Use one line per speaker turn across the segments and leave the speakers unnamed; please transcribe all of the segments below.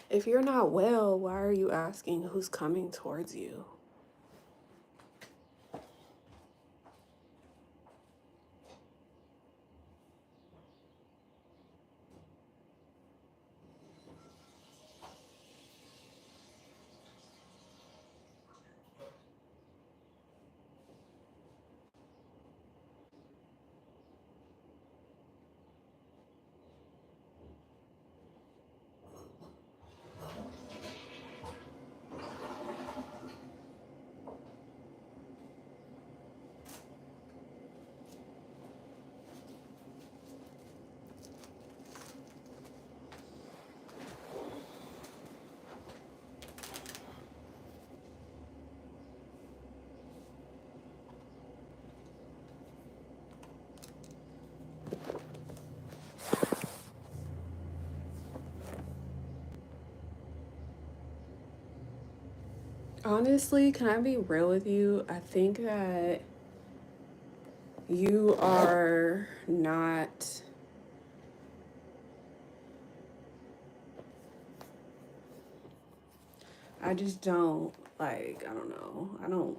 If you're not well, why are you asking who's coming towards you? Honestly, can I be real with you? I think that you are not. I just don't like. I don't know.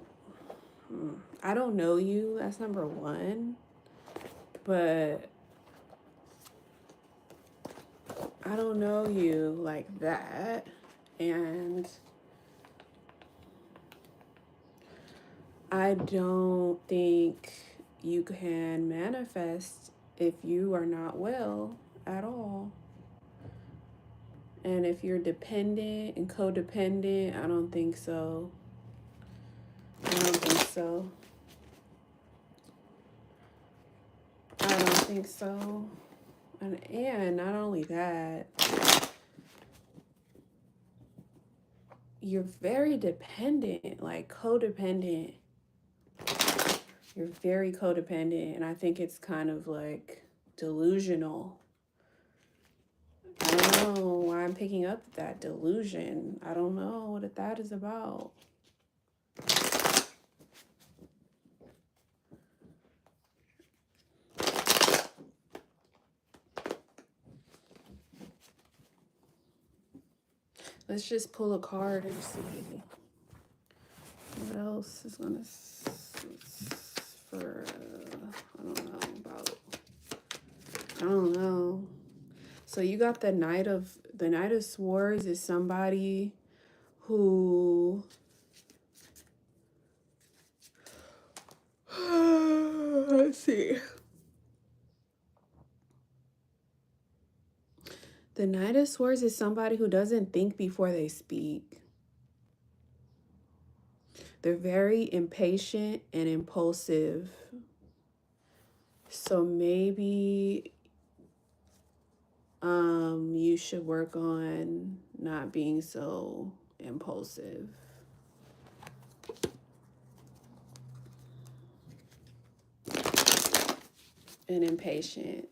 I don't know you. That's number one. But I don't know you like that, and I don't think you can manifest if you are not well at all. And if you're dependent and codependent, I don't think so. I don't think so. I don't think so. And not only that, you're very dependent, like codependent. You're very codependent, and I think it's kind of like delusional. I don't know why I'm picking up that delusion. I don't know what that is about. Let's just pull a card and see what else is gonna for I don't know. So you got the Knight of Swords is somebody who let's see. The Knight of Swords is somebody who doesn't think before they speak. They're very impatient and impulsive. So maybe you should work on not being so impulsive and impatient.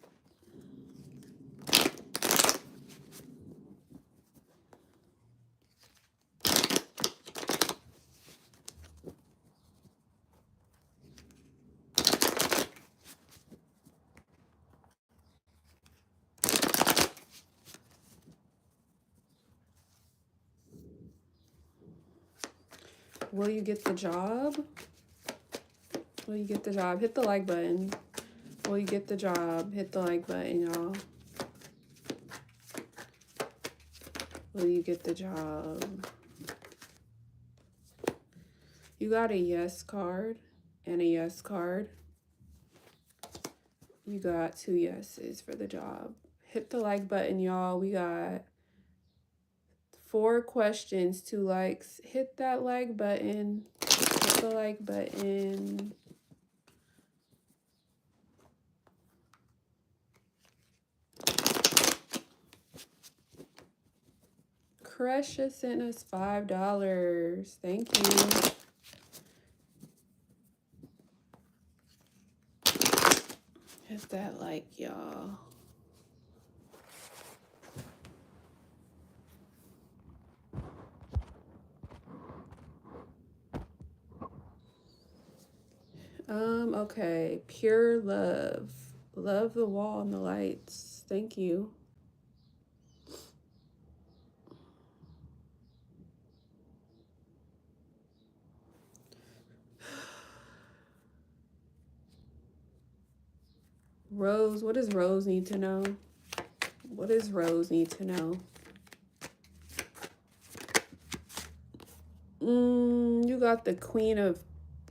Will you get the job? Will you get the job? Hit the like button. Will you get the job? Hit the like button, y'all. Will you get the job? You got a yes card and a yes card. You got 2 yeses for the job. Hit the like button, y'all. We got 4 questions, 2 likes. Hit that like button. Hit the like button. Crush just sent us $5. Thank you. Hit that like, y'all. Okay. Pure love. Love the wall and the lights. Thank you. Rose, what does Rose need to know? What does Rose need to know? You got the Queen of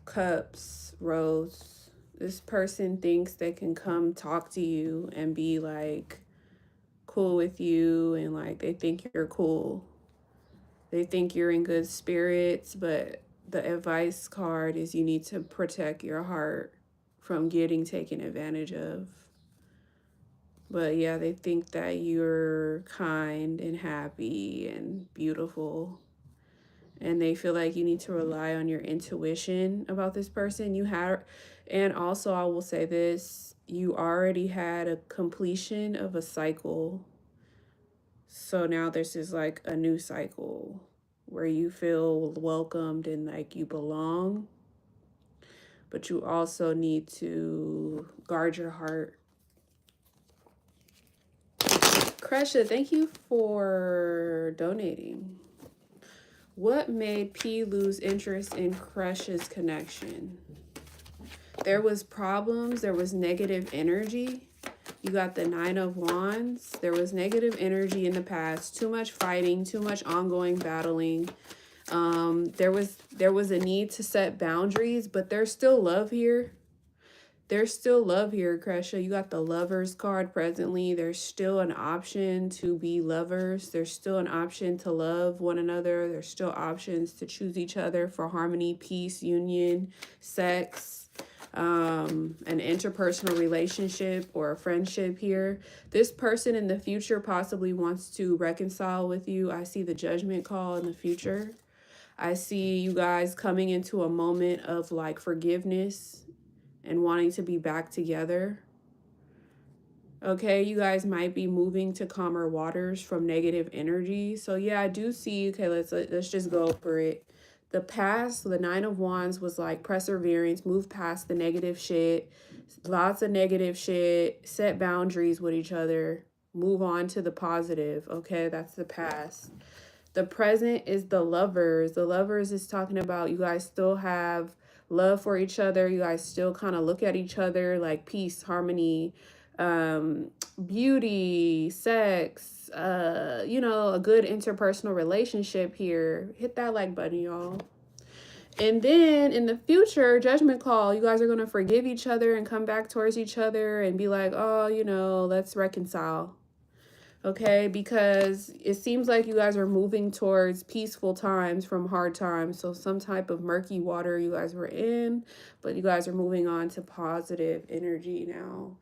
Cups, Rose. This person thinks they can come talk to you and be like cool with you, and like they think you're cool. They think you're in good spirits, but the advice card is you need to protect your heart from getting taken advantage of. But yeah, they think that you're kind and happy and beautiful. And they feel like you need to rely on your intuition about this person. And also I will say this, you already had a completion of a cycle. So now this is like a new cycle where you feel welcomed and like you belong. But you also need to guard your heart. Kresha, thank you for donating. What made P lose interest in Kresha's connection? There was problems. There was negative energy. You got the 9 of Wands. There was negative energy in the past. Too much fighting. Too much ongoing battling. There was a need to set boundaries, but there's still love here. There's still love here, Kresha. You got the Lovers card presently. There's still an option to be lovers. There's still an option to love one another. There's still options to choose each other for harmony, peace, union, sex, an interpersonal relationship or a friendship here. This person in the future possibly wants to reconcile with you. I see the Judgment call in the future. I see you guys coming into a moment of like forgiveness and wanting to be back together. Okay, you guys might be moving to calmer waters from negative energy. So yeah, I do see, okay, let's just go for it. The past, the 9 of Wands was like perseverance, move past the negative shit, lots of negative shit, set boundaries with each other, move on to the positive. Okay, that's the past. The present is the Lovers. The Lovers is talking about you guys still have love for each other. You guys still kind of look at each other like peace, harmony, beauty, sex, a good interpersonal relationship here. Hit that like button, y'all. And then in the future, Judgment call, you guys are going to forgive each other and come back towards each other and be like, oh, let's reconcile. Okay, because it seems like you guys are moving towards peaceful times from hard times. So some type of murky water you guys were in, but you guys are moving on to positive energy now.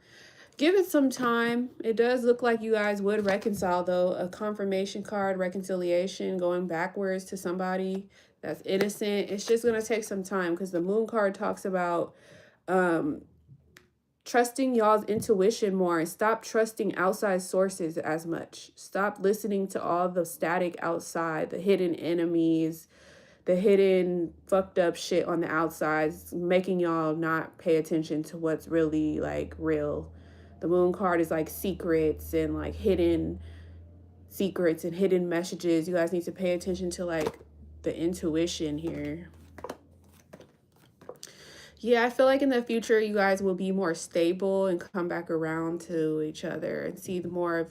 Give it some time. It does look like you guys would reconcile, though. A confirmation card, reconciliation, going backwards to somebody that's innocent. It's just going to take some time because the Moon card talks about trusting y'all's intuition more and stop trusting outside sources as much. Stop listening to all the static outside, the hidden enemies, the hidden fucked up shit on the outside, making y'all not pay attention to what's really like real. The Moon card is like secrets and like hidden secrets and hidden messages. You guys need to pay attention to like the intuition here. Yeah, I feel like in the future you guys will be more stable and come back around to each other and see the more of,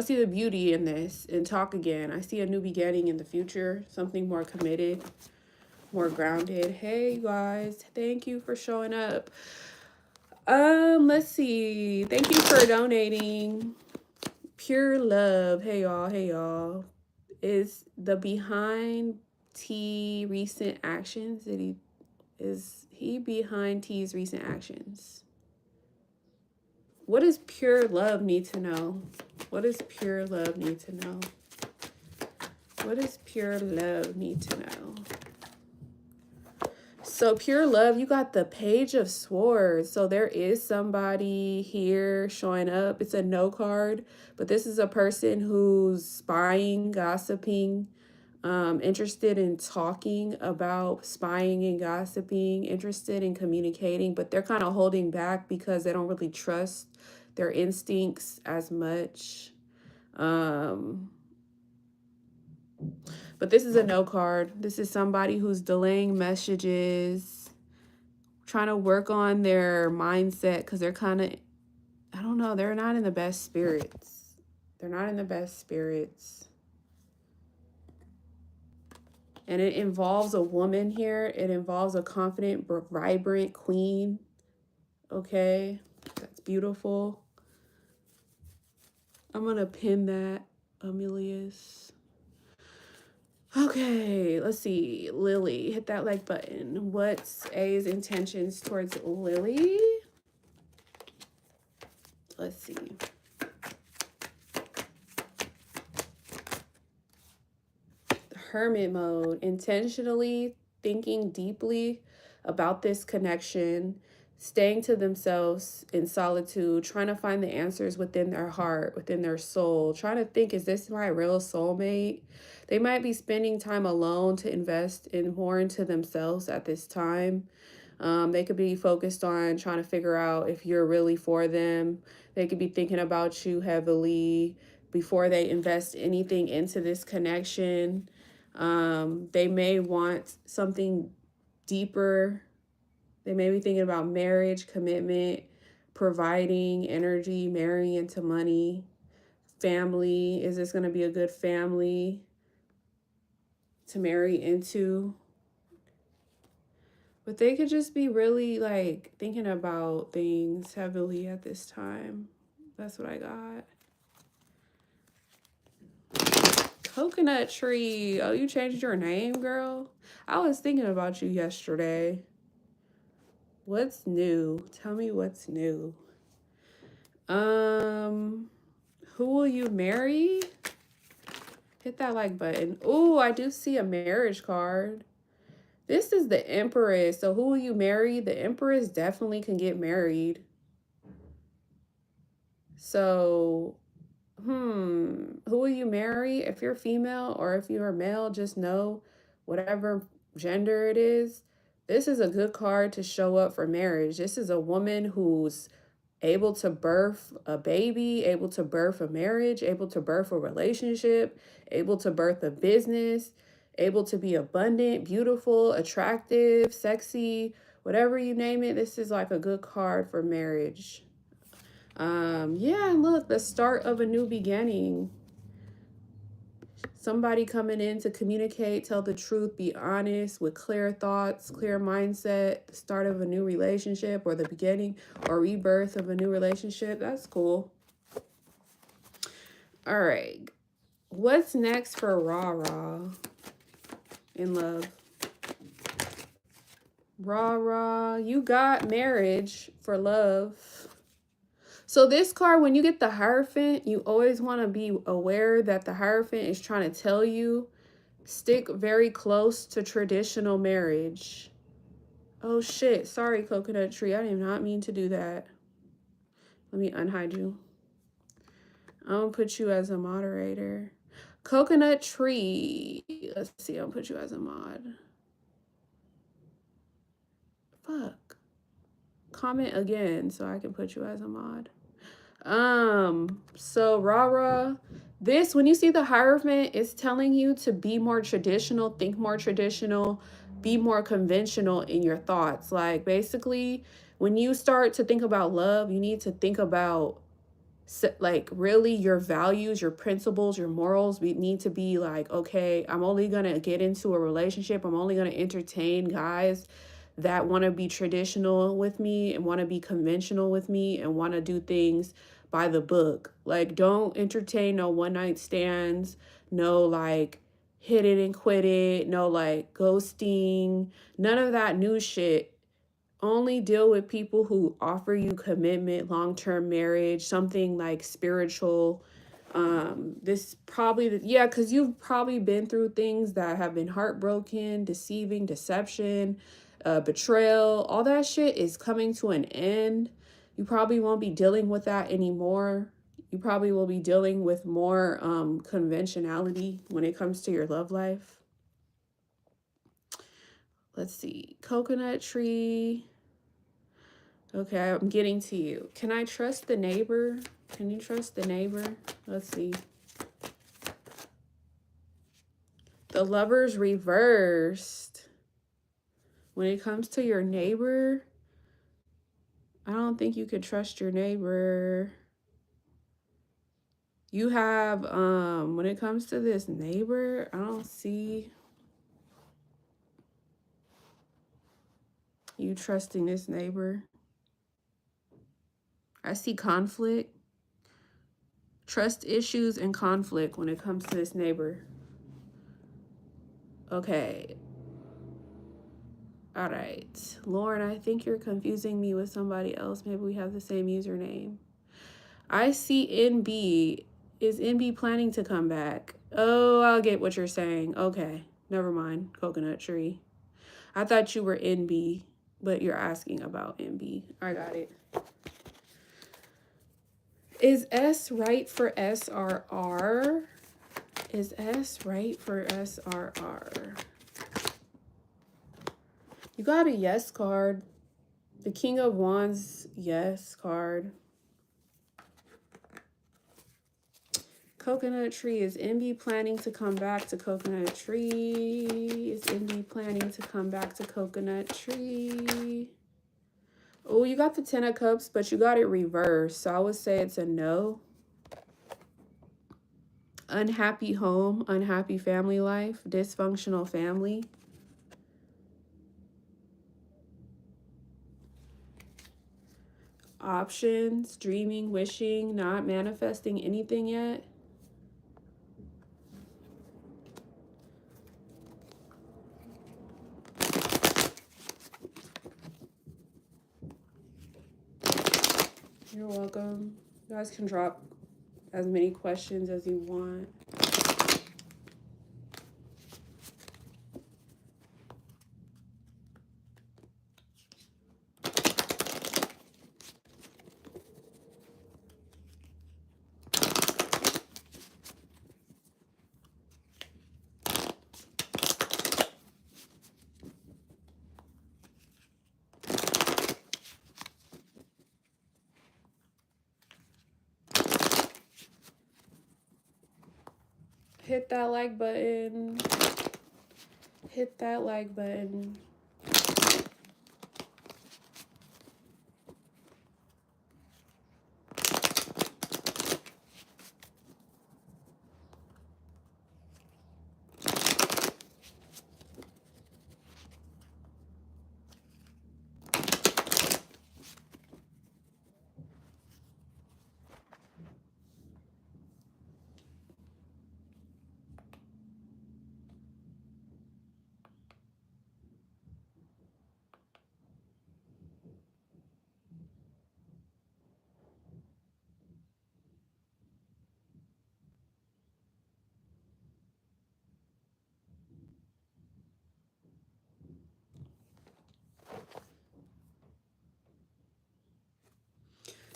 see the beauty in this and talk again. I see a new beginning in the future, something more committed, more grounded. Hey, you guys, thank you for showing up. Let's see. Thank you for donating. Pure love. Hey, y'all. Hey, y'all. Is the behind T recent actions? Is he behind T's recent actions? What does pure love need to know? What does pure love need to know? What does pure love need to know? So pure love, you got the Page of Swords. So there is somebody here showing up. It's a no card, but this is a person who's spying, gossiping, interested in talking about spying and gossiping, interested in communicating, but they're kind of holding back because they don't really trust their instincts as much. But this is a no card. This is somebody who's delaying messages, trying to work on their mindset because they're kind of I don't know. They're not in the best spirits. They're not in the best spirits. And it involves a woman here. It involves a confident, vibrant queen. Okay. That's beautiful. I'm going to pin that, Amelius. Okay, let's see. Lily, hit that like button. What's A's intentions towards Lily? Let's see. Hermit mode, intentionally thinking deeply about this connection, staying to themselves in solitude, trying to find the answers within their heart, within their soul, trying to think, is this my real soulmate? They might be spending time alone to invest in more into themselves at this time. They could be focused on trying to figure out if you're really for them. They could be thinking about you heavily before they invest anything into this connection. They may want something deeper. They may be thinking about marriage, commitment, providing energy, marrying into money, family. Is this going to be a good family to marry into? But they could just be really like thinking about things heavily at this time. That's what I got. Coconut tree. Oh, you changed your name, girl? I was thinking about you yesterday. What's new? Tell me what's new. Who will you marry? Hit that like button. Oh, I do see a marriage card. This is the Empress. So who will you marry? The Empress definitely can get married. So, who will you marry? If you're female or if you're male, just know whatever gender it is, this is a good card to show up for marriage. This is a woman who's able to birth a baby, able to birth a marriage, able to birth a relationship, able to birth a business, able to be abundant, beautiful, attractive, sexy, whatever you name it. This is like a good card for marriage. Yeah, look, the start of a new beginning. Somebody coming in to communicate, tell the truth, be honest, with clear thoughts, clear mindset, the start of a new relationship or the beginning or rebirth of a new relationship. That's cool. All right. What's next for Rah in love? Rah, you got marriage for love. So this card, when you get the Hierophant, you always want to be aware that the Hierophant is trying to tell you, stick very close to traditional marriage. Oh shit, sorry Coconut Tree, I did not mean to do that. Let me unhide you. I'm gonna put you as a moderator. Coconut Tree, let's see, I'll put you as a mod. Fuck. Comment again so I can put you as a mod. So Rah, this, when you see the Hierophant, it's telling you to be more traditional, think more traditional, be more conventional in your thoughts. Like basically, when you start to think about love, you need to think about like really your values, your principles, your morals. We need to be like, okay, I'm only gonna get into a relationship, I'm only gonna entertain guys that want to be traditional with me and want to be conventional with me and want to do things by the book. Like, don't entertain no one night stands, no like hit it and quit it, no like ghosting, none of that new shit. Only deal with people who offer you commitment, long-term marriage, something like spiritual. This probably, yeah, because you've probably been through things that have been heartbroken, deceiving, deception, betrayal. All that shit is coming to an end. You probably won't be dealing with that anymore. You probably will be dealing with more conventionality when it comes to your love life. Let's see. Coconut Tree. Okay, I'm getting to you. Can I trust the neighbor? Can you trust the neighbor? Let's see. The Lovers reversed. When it comes to your neighbor, I don't think you could trust your neighbor. You have, when it comes to this neighbor, I don't see you trusting this neighbor. I see conflict, trust issues, and conflict when it comes to this neighbor. Okay. All right. Lauren, I think you're confusing me with somebody else. Maybe we have the same username. I see NB. Is NB planning to come back? Oh, I'll get what you're saying. Okay. Never mind. Coconut tree. I thought you were NB, but you're asking about NB. I got it. Is S right for SRR? Is S right for SRR? You got a yes card. The King of Wands, yes card. Coconut tree. Is NB planning to come back to coconut tree? Is NB planning to come back to coconut tree? Oh, you got the 10 of cups, but you got it reversed. So I would say it's a no. Unhappy home, unhappy family life, dysfunctional family. Options, dreaming, wishing, not manifesting anything yet. You're welcome. You guys can drop as many questions as you want. Hit that like button. Hit that like button.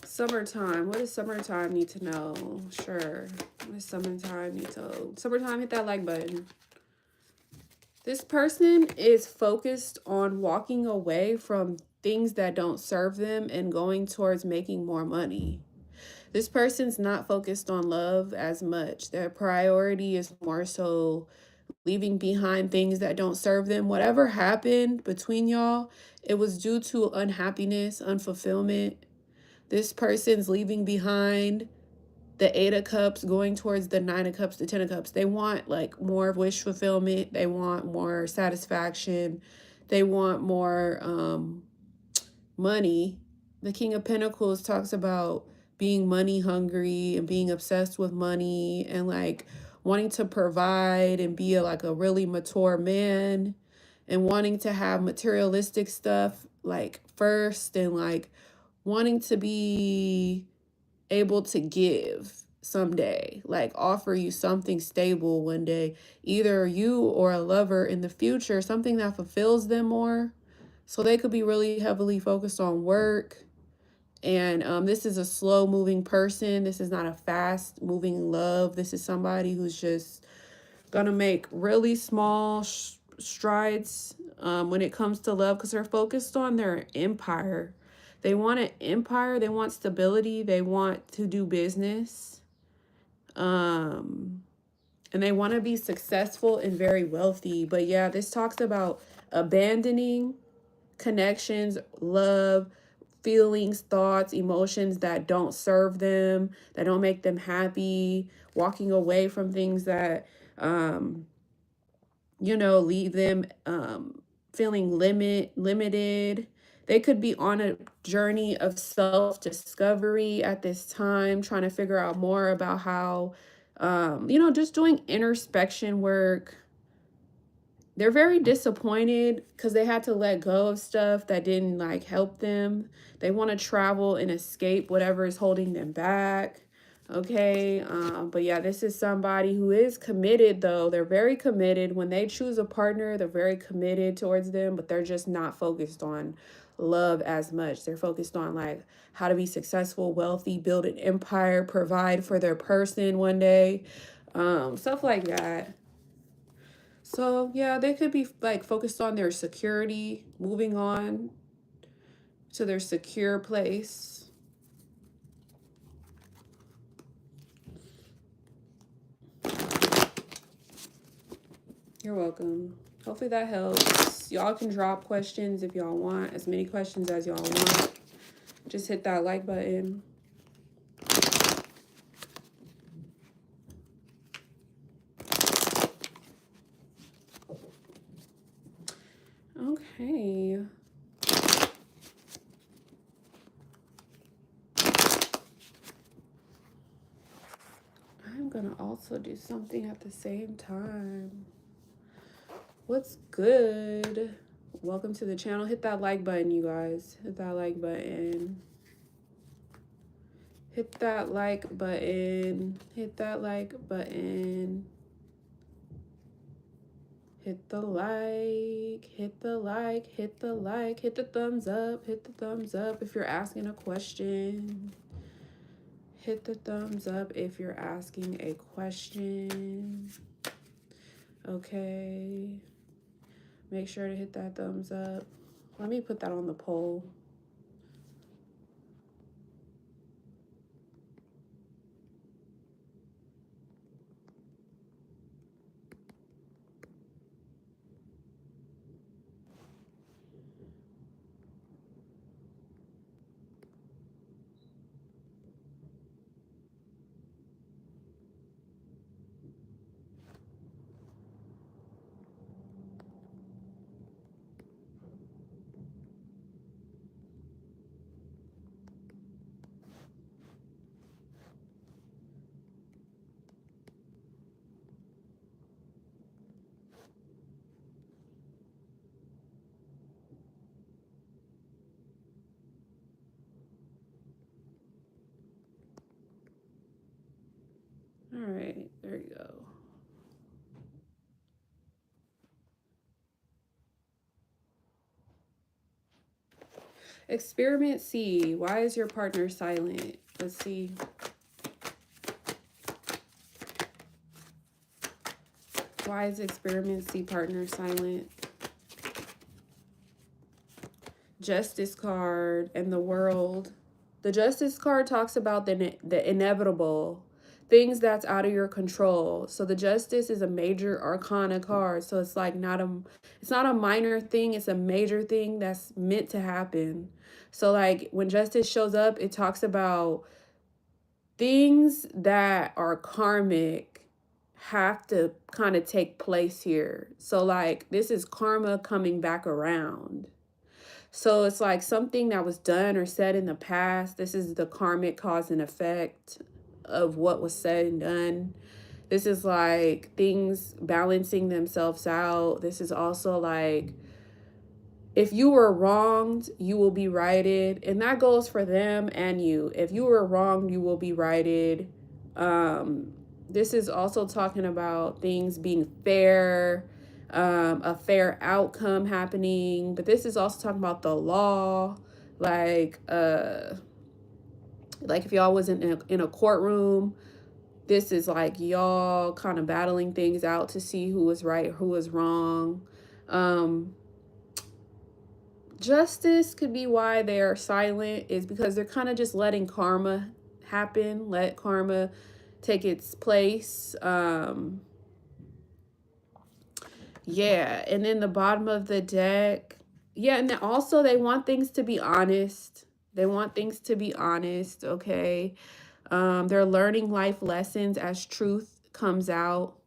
Summertime. What does summertime need to know? Sure. What does summertime need to know? Summertime, hit that like button. This person is focused on walking away from things that don't serve them and going towards making more money. This person's not focused on love as much. Their priority is more so leaving behind things that don't serve them. Whatever happened between y'all, it was due to unhappiness, unfulfillment. This person's leaving behind the 8 of Cups, going towards the 9 of Cups, the 10 of Cups. They want like more wish fulfillment. They want more satisfaction. They want more money. The King of Pentacles talks about being money hungry and being obsessed with money and like wanting to provide and be like a really mature man and wanting to have materialistic stuff like first and like wanting to be able to give someday, like offer you something stable one day, either you or a lover in the future, something that fulfills them more. So they could be really heavily focused on work. And this is a slow moving person. This is not a fast moving love. This is somebody who's just gonna make really small strides when it comes to love because they're focused on their empire. They want an empire. They want stability. They want to do business. And they want to be successful and very wealthy. But yeah, this talks about abandoning connections, love, feelings, thoughts, emotions that don't serve them, that don't make them happy, walking away from things that, leave them feeling limited. They could be on a journey of self-discovery at this time, trying to figure out more about how, just doing introspection work. They're very disappointed because they had to let go of stuff that didn't like help them. They want to travel and escape whatever is holding them back. Okay. But yeah, this is somebody who is committed though. They're very committed. When they choose a partner, they're very committed towards them, but they're just not focused on love as much. They're focused on like how to be successful, wealthy, build an empire, provide for their person one day. Stuff like that. So yeah, they could be like focused on their security, moving on to their secure place. You're welcome. Hopefully that helps. Y'all can drop questions if y'all want, as many questions as y'all want. Just hit that like button. Okay. I'm gonna also do something at the same time. What's good? Welcome to the channel. Hit that like button, you guys. Hit that like button. Hit that like button. Hit that like button. Hit the like, hit the like, hit the like, hit the thumbs up, hit the thumbs up if you're asking a question. Hit the thumbs up if you're asking a question. Okay. Make sure to hit that thumbs up. Let me put that on the poll. All right, there you go. Experiment C. Why is your partner silent? Let's see. Why is experiment C partner silent? Justice card and the world. The Justice card talks about the inevitable, things that's out of your control. So the Justice is a major arcana card. So it's like it's not a minor thing, it's a major thing that's meant to happen. So like when Justice shows up, it talks about things that are karmic have to kind of take place here. So like this is karma coming back around. So it's like something that was done or said in the past. This is the karmic cause and effect of what was said and done. This is like things balancing themselves out. This is also like if you were wronged, you will be righted. And that goes for them and you. If you were wronged, you will be righted. This is also talking about things being fair, a fair outcome happening. But this is also talking about the law, like if y'all was in a courtroom. This is like y'all kind of battling things out to see who is right, who is wrong. Justice could be why they're silent is because they're kind of just letting karma happen, let karma take its place. Yeah, and then the bottom of the deck. Yeah, and then also they want things to be honest. They want things to be honest, okay? They're learning life lessons as truth comes out.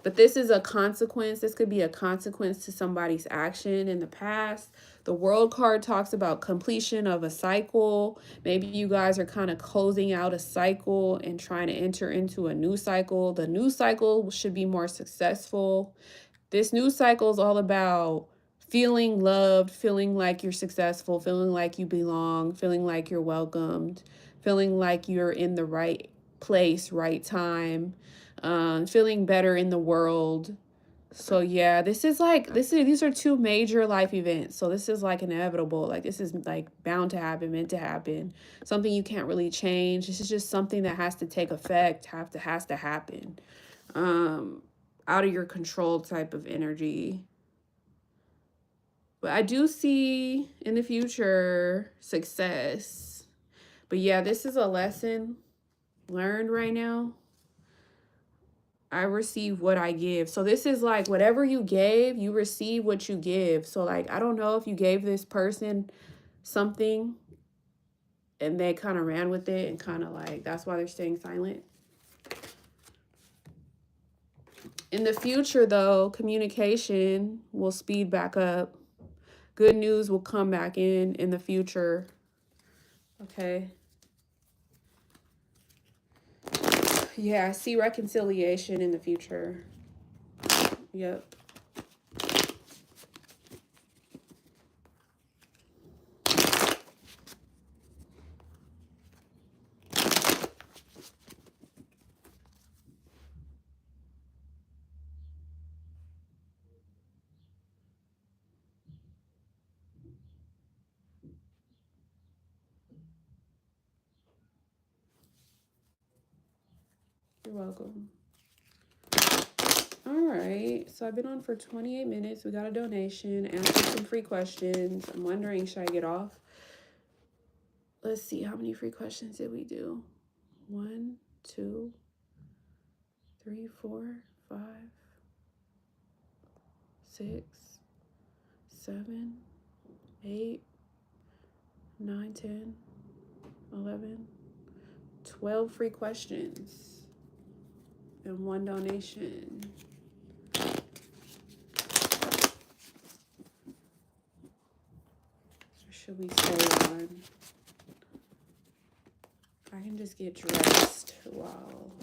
But this is a consequence. This could be a consequence to somebody's action in the past. The World card talks about completion of a cycle. Maybe you guys are kind of closing out a cycle and trying to enter into a new cycle. The new cycle should be more successful. This new cycle is all about feeling loved, feeling like you're successful, feeling like you belong, feeling like you're welcomed, feeling like you're in the right place, right time, feeling better in the world. So yeah, these are two major life events. So this is like inevitable. Like this is like bound to happen, meant to happen. Something you can't really change. This is just something that has to take effect, has to happen. Um Out of your control type of energy. But I do see in the future success. But yeah, this is a lesson learned right now. I receive what I give. So this is like whatever you gave, you receive what you give. So like I don't know if you gave this person something and they kind of ran with it and kind of like that's why they're staying silent. In the future though, communication will speed back up. Good news will come back in the future. Okay. Yeah, I see reconciliation in the future. Yep. You're welcome. All right. So I've been on for 28 minutes. We got a donation, answered some free questions. I'm wondering, should I get off? Let's see, how many free questions did we do? 1, 2, 3, 4, 5, 6, 7, 8, 9, 10, 11, 12 free questions and 1 donation. Or should we stay on? I can just get dressed while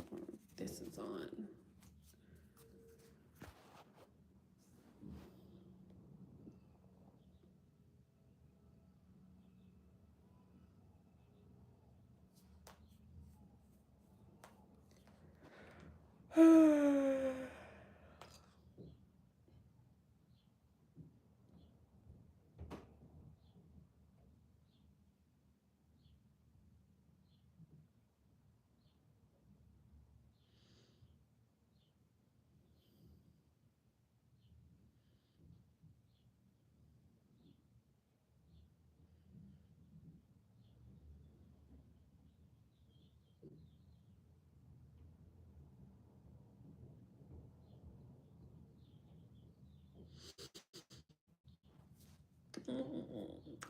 this is on.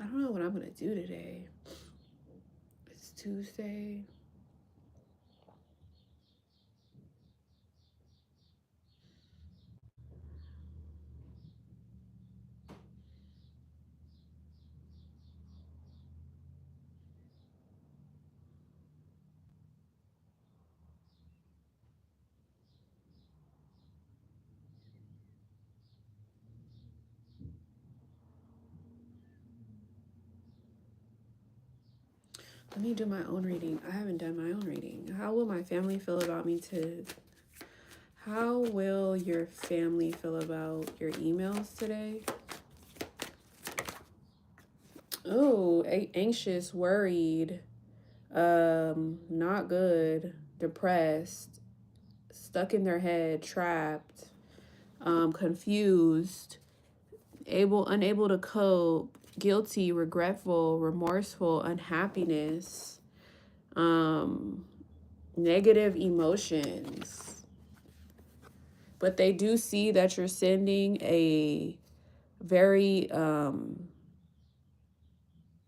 I don't know what I'm gonna do today. It's Tuesday. Let me do my own reading. I haven't done my own reading. How will my family feel about me to... How will your family feel about your emails today? Oh, anxious, worried, not good, depressed, stuck in their head, trapped, confused, unable to cope, guilty, regretful, remorseful, unhappiness, negative emotions. But they do see that you're sending a very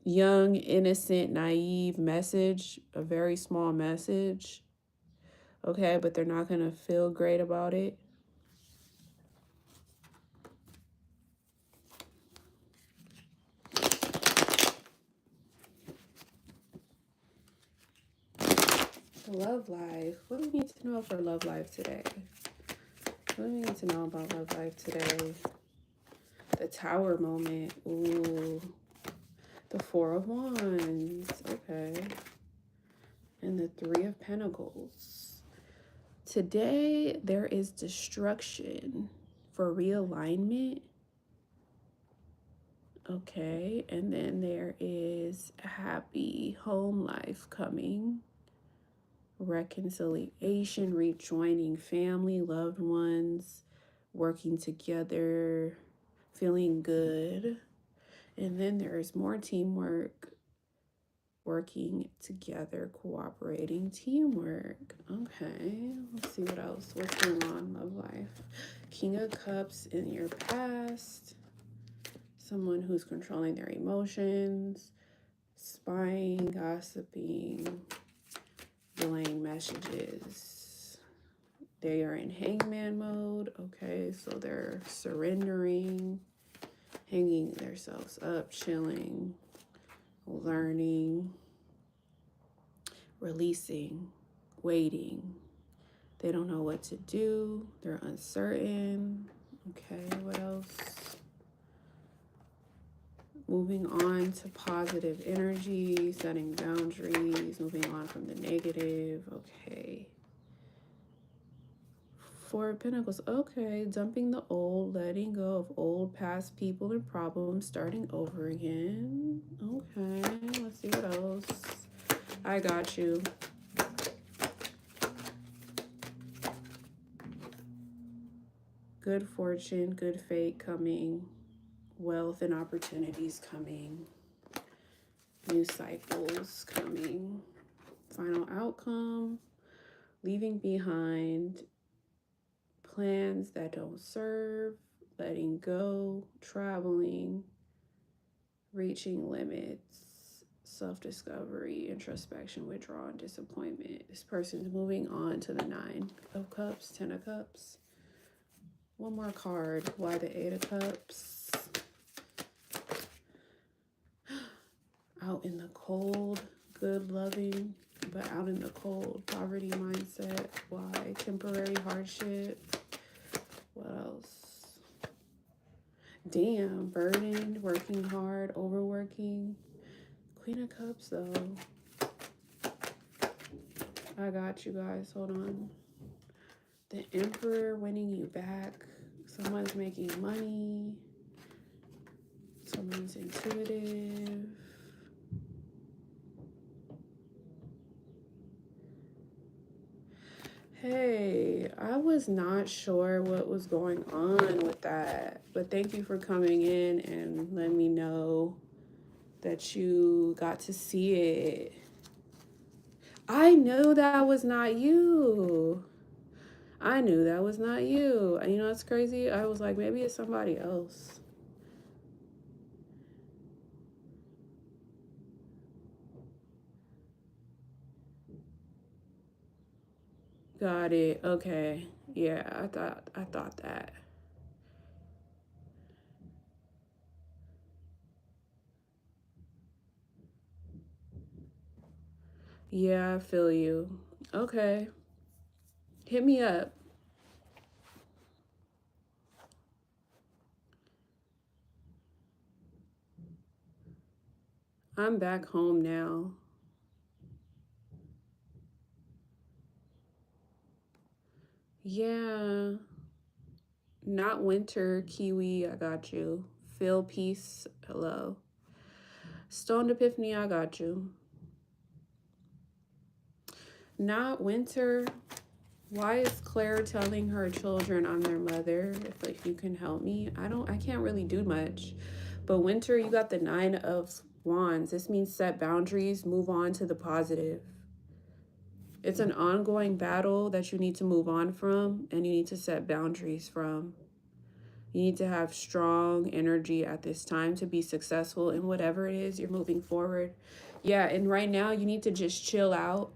young, innocent, naive message, a very small message. Okay, but they're not going to feel great about it. Love life. What do we need to know for love life today? What do we need to know about love life today? The Tower moment. Ooh. The Four of Wands. Okay. And the Three of Pentacles. Today, there is destruction for realignment. Okay. And then there is a happy home life coming. Reconciliation, rejoining family, loved ones, working together, feeling good. And then there's more teamwork, working together, cooperating, teamwork. Okay, let's see what else. What's going on in love life? King of Cups in your past. Someone who's controlling their emotions, spying, gossiping, delaying messages. They are in hangman mode. Okay, so they're surrendering, hanging themselves up, chilling, learning, releasing, waiting. They don't know what to do. They're uncertain. Okay, what else? Moving on to positive energy, setting boundaries, moving on from the negative. Okay. Four of Pentacles. Okay, dumping the old, letting go of old past people and problems, starting over again. Okay, let's see what else. I got you. Good fortune, good fate coming. Wealth and opportunities coming. New cycles coming. Final outcome. Leaving behind plans that don't serve. Letting go. Traveling. Reaching limits. Self-discovery. Introspection. Withdrawal. And disappointment. This person's moving on to the Nine of Cups. Ten of Cups. One more card. Why the Eight of Cups? Out in the cold, good, loving, but out in the cold, poverty mindset. Why? Temporary hardship. What else? Damn, burdened, working hard, overworking. Queen of Cups, though. I got you guys. Hold on. The Emperor winning you back. Someone's making money. Someone's intuitive. Hey, I was not sure what was going on with that, but thank you for coming in and letting me know that you got to see it. I knew that was not you. I knew that was not you. And you know what's crazy? I was like, maybe it's somebody else. Got it. Okay. Yeah, I thought that. Yeah, I feel you. Okay. Hit me up. I'm back home now. Yeah. Not winter, kiwi, I got you. Feel peace, hello. Stoned epiphany, I got you. Not winter. Why is Claire telling her children I'm their mother? If you can help me. I can't really do much. But winter, you got the Nine of Wands. This means set boundaries, move on to the positive. It's an ongoing battle that you need to move on from and you need to set boundaries from. You need to have strong energy at this time to be successful in whatever it is you're moving forward. Yeah, and right now you need to just chill out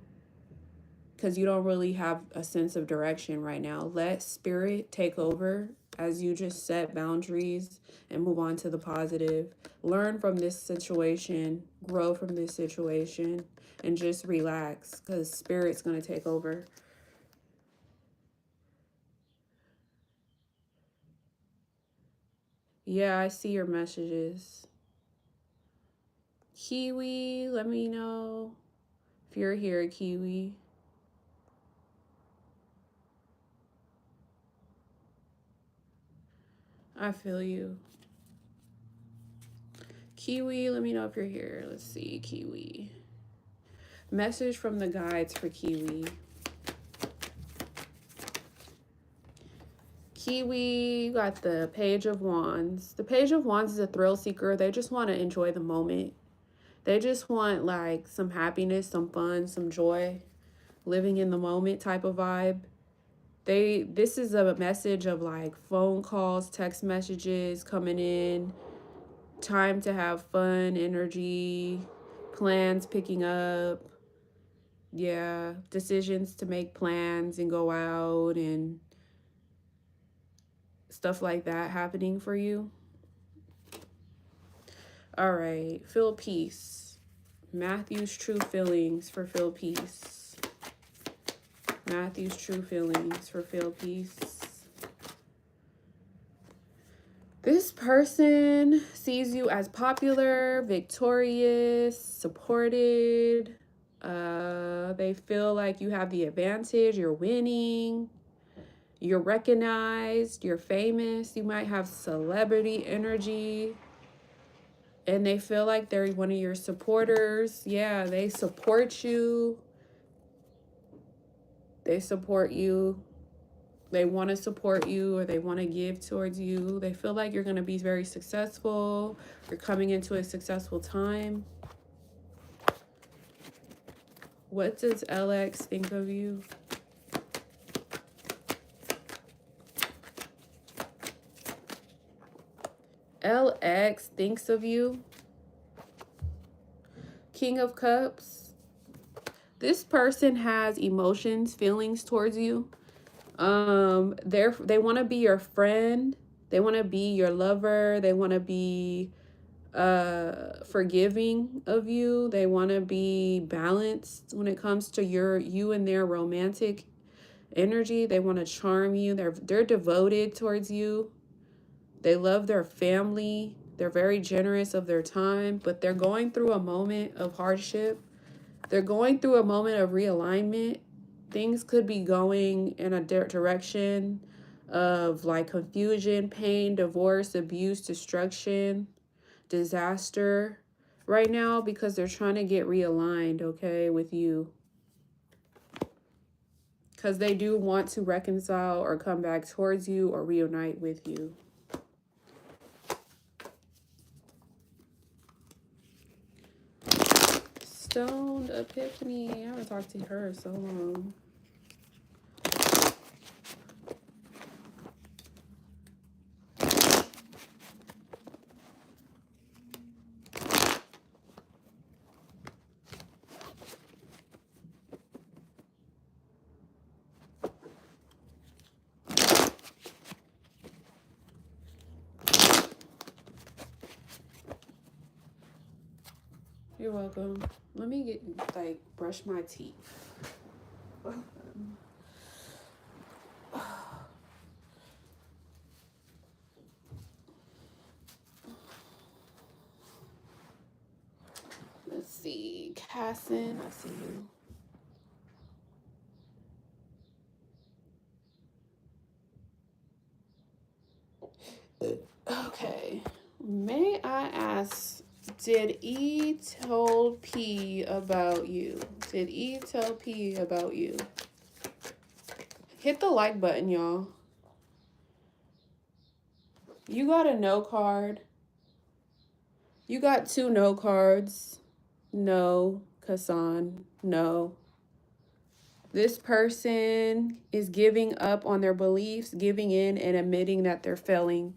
because you don't really have a sense of direction right now. Let spirit take over as you just set boundaries and move on to the positive. Learn from this situation, grow from this situation, and just relax because spirit's going to take over. Yeah, I see your messages. Kiwi, let me know if you're here, Kiwi. I feel you. Kiwi, let me know if you're here. Let's see, Kiwi. Message from the guides for Kiwi. Kiwi, you got the Page of Wands. The Page of Wands is a thrill seeker. They just want to enjoy the moment. They just want like some happiness, some fun, some joy, living in the moment type of vibe. This is a message of like phone calls, text messages coming in, time to have fun, energy, plans picking up. Yeah, decisions to make plans and go out and stuff like that happening for you. All right, feel peace. Matthew's true feelings for feel peace. Matthew's true feelings for feel peace. This person sees you as popular, victorious, supported. They feel like you have the advantage, you're winning, you're recognized, you're famous, you might have celebrity energy. And they feel like they're one of your supporters. Yeah, they support you. They support you. They want to support you or they want to give towards you. They feel like you're going to be very successful. You're coming into a successful time. What does LX think of you? LX thinks of you. King of Cups. This person has emotions, feelings towards you. They want to be your friend. They want to be your lover. They want to be forgiving of you. They want to be balanced when it comes to you and their romantic energy. They want to charm you. They're devoted towards you. They love their family. They're very generous of their time, but they're going through a moment of hardship. They're going through a moment of realignment. Things could be going in a direction of like confusion, pain, divorce, abuse, destruction, disaster right now because they're trying to get realigned, okay, with you. Because they do want to reconcile or come back towards you or reunite with you. Stoned Epiphany. I haven't talked to her in so long. You're welcome. Let me brush my teeth. Let's see. Cassin, I see you. Okay. May I ask, did E tell P about you? Did E tell P about you? Hit the like button, y'all. You got a no card. You got 2 no cards. No, Kassan. No. This person is giving up on their beliefs, giving in and admitting that they're failing.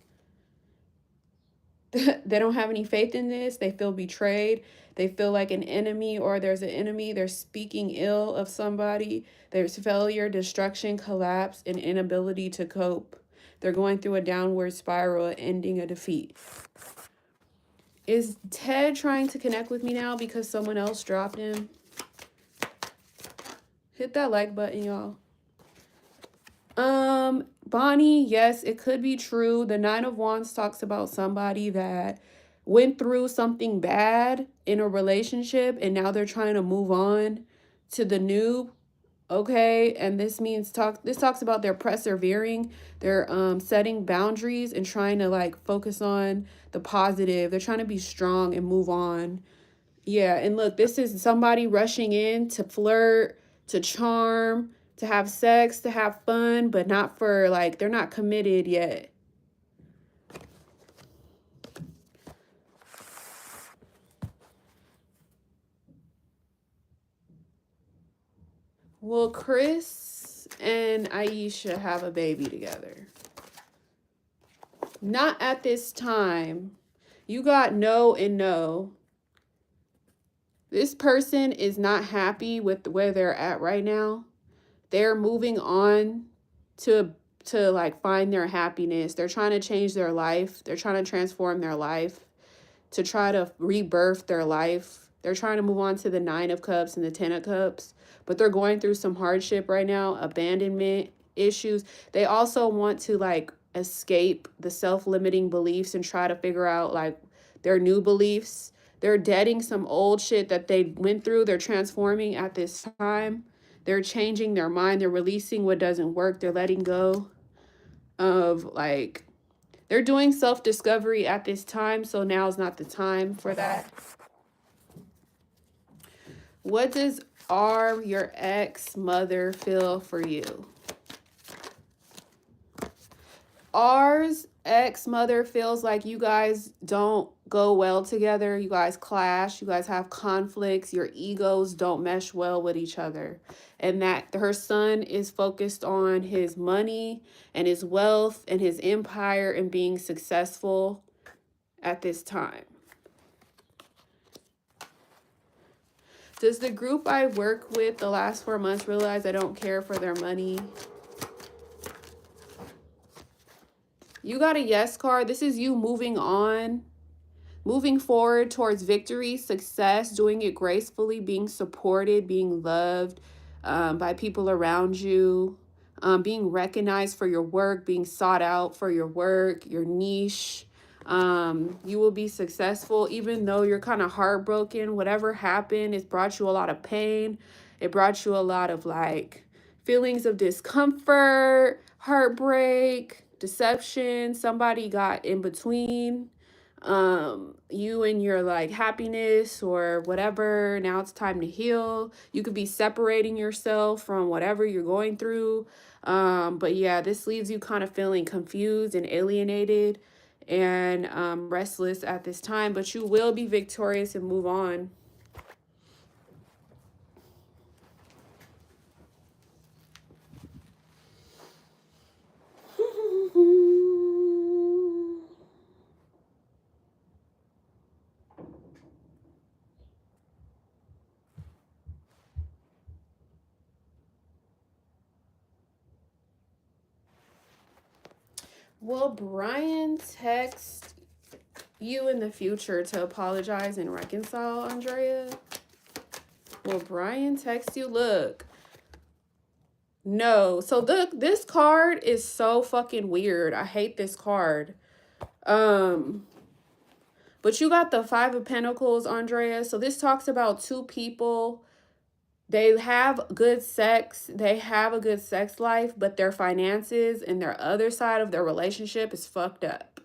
They don't have any faith in this. They feel betrayed. They feel like an enemy, or there's an enemy. They're speaking ill of somebody. There's failure, destruction, collapse, and inability to cope. They're going through a downward spiral, ending a defeat. Is Ted trying to connect with me now because someone else dropped him? Hit that like button, y'all. Bonnie, yes, it could be true. The Nine of Wands talks about somebody that went through something bad in a relationship and now they're trying to move on to the new. Okay, and this talks about they're persevering, they're setting boundaries and trying to like focus on the positive. They're trying to be strong and move on. Yeah, and look, this is somebody rushing in to flirt, to charm, to have sex, to have fun, but not for like, they're not committed yet. Will Chris and Aisha have a baby together? Not at this time. You got no and no. This person is not happy with where they're at right now. They're moving on to like find their happiness. They're trying to change their life. They're trying to transform their life, to try to rebirth their life. They're trying to move on to the Nine of Cups and the Ten of Cups, but they're going through some hardship right now, abandonment issues. They also want to like escape the self-limiting beliefs and try to figure out like their new beliefs. They're deading some old shit that they went through. They're transforming at this time. They're changing their mind. They're releasing what doesn't work. They're letting go of like, they're doing self-discovery at this time. So now is not the time for that. What does your ex-mother feel for you? R's ex-mother feels like you guys don't go well together. You guys clash. You guys have conflicts. Your egos don't mesh well with each other. And that her son is focused on his money and his wealth and his empire and being successful at this time. Does the group I work with the last 4 months realize I don't care for their money? You got a yes card. This is you moving on, moving forward towards victory, success, doing it gracefully, being supported, being loved by people around you, being recognized for your work, being sought out for your work, your niche. You will be successful even though you're kind of heartbroken. Whatever happened, it's brought you a lot of pain. It brought you a lot of like feelings of discomfort, heartbreak, deception. Somebody got in between you and your like happiness or whatever. Now it's time to heal. You could be separating yourself from whatever you're going through. But yeah, this leaves you kind of feeling confused and alienated and restless at this time, but you will be victorious and move on. Will Brian text you in the future to apologize and reconcile, Andrea? Will Brian text you? Look. No. So this card is so fucking weird. I hate this card. But you got the Five of Pentacles, Andrea. So this talks about two people. They have good sex. They have a good sex life, but their finances and their other side of their relationship is fucked up,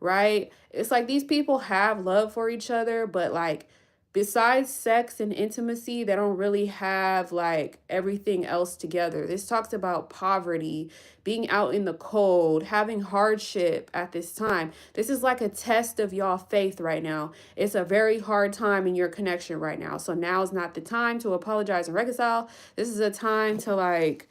right? It's like these people have love for each other, but like besides sex and intimacy, they don't really have like everything else together. This talks about poverty, being out in the cold, having hardship at this time. This is like a test of y'all faith right now. It's a very hard time in your connection right now. So now is not the time to apologize and reconcile. This is a time to like,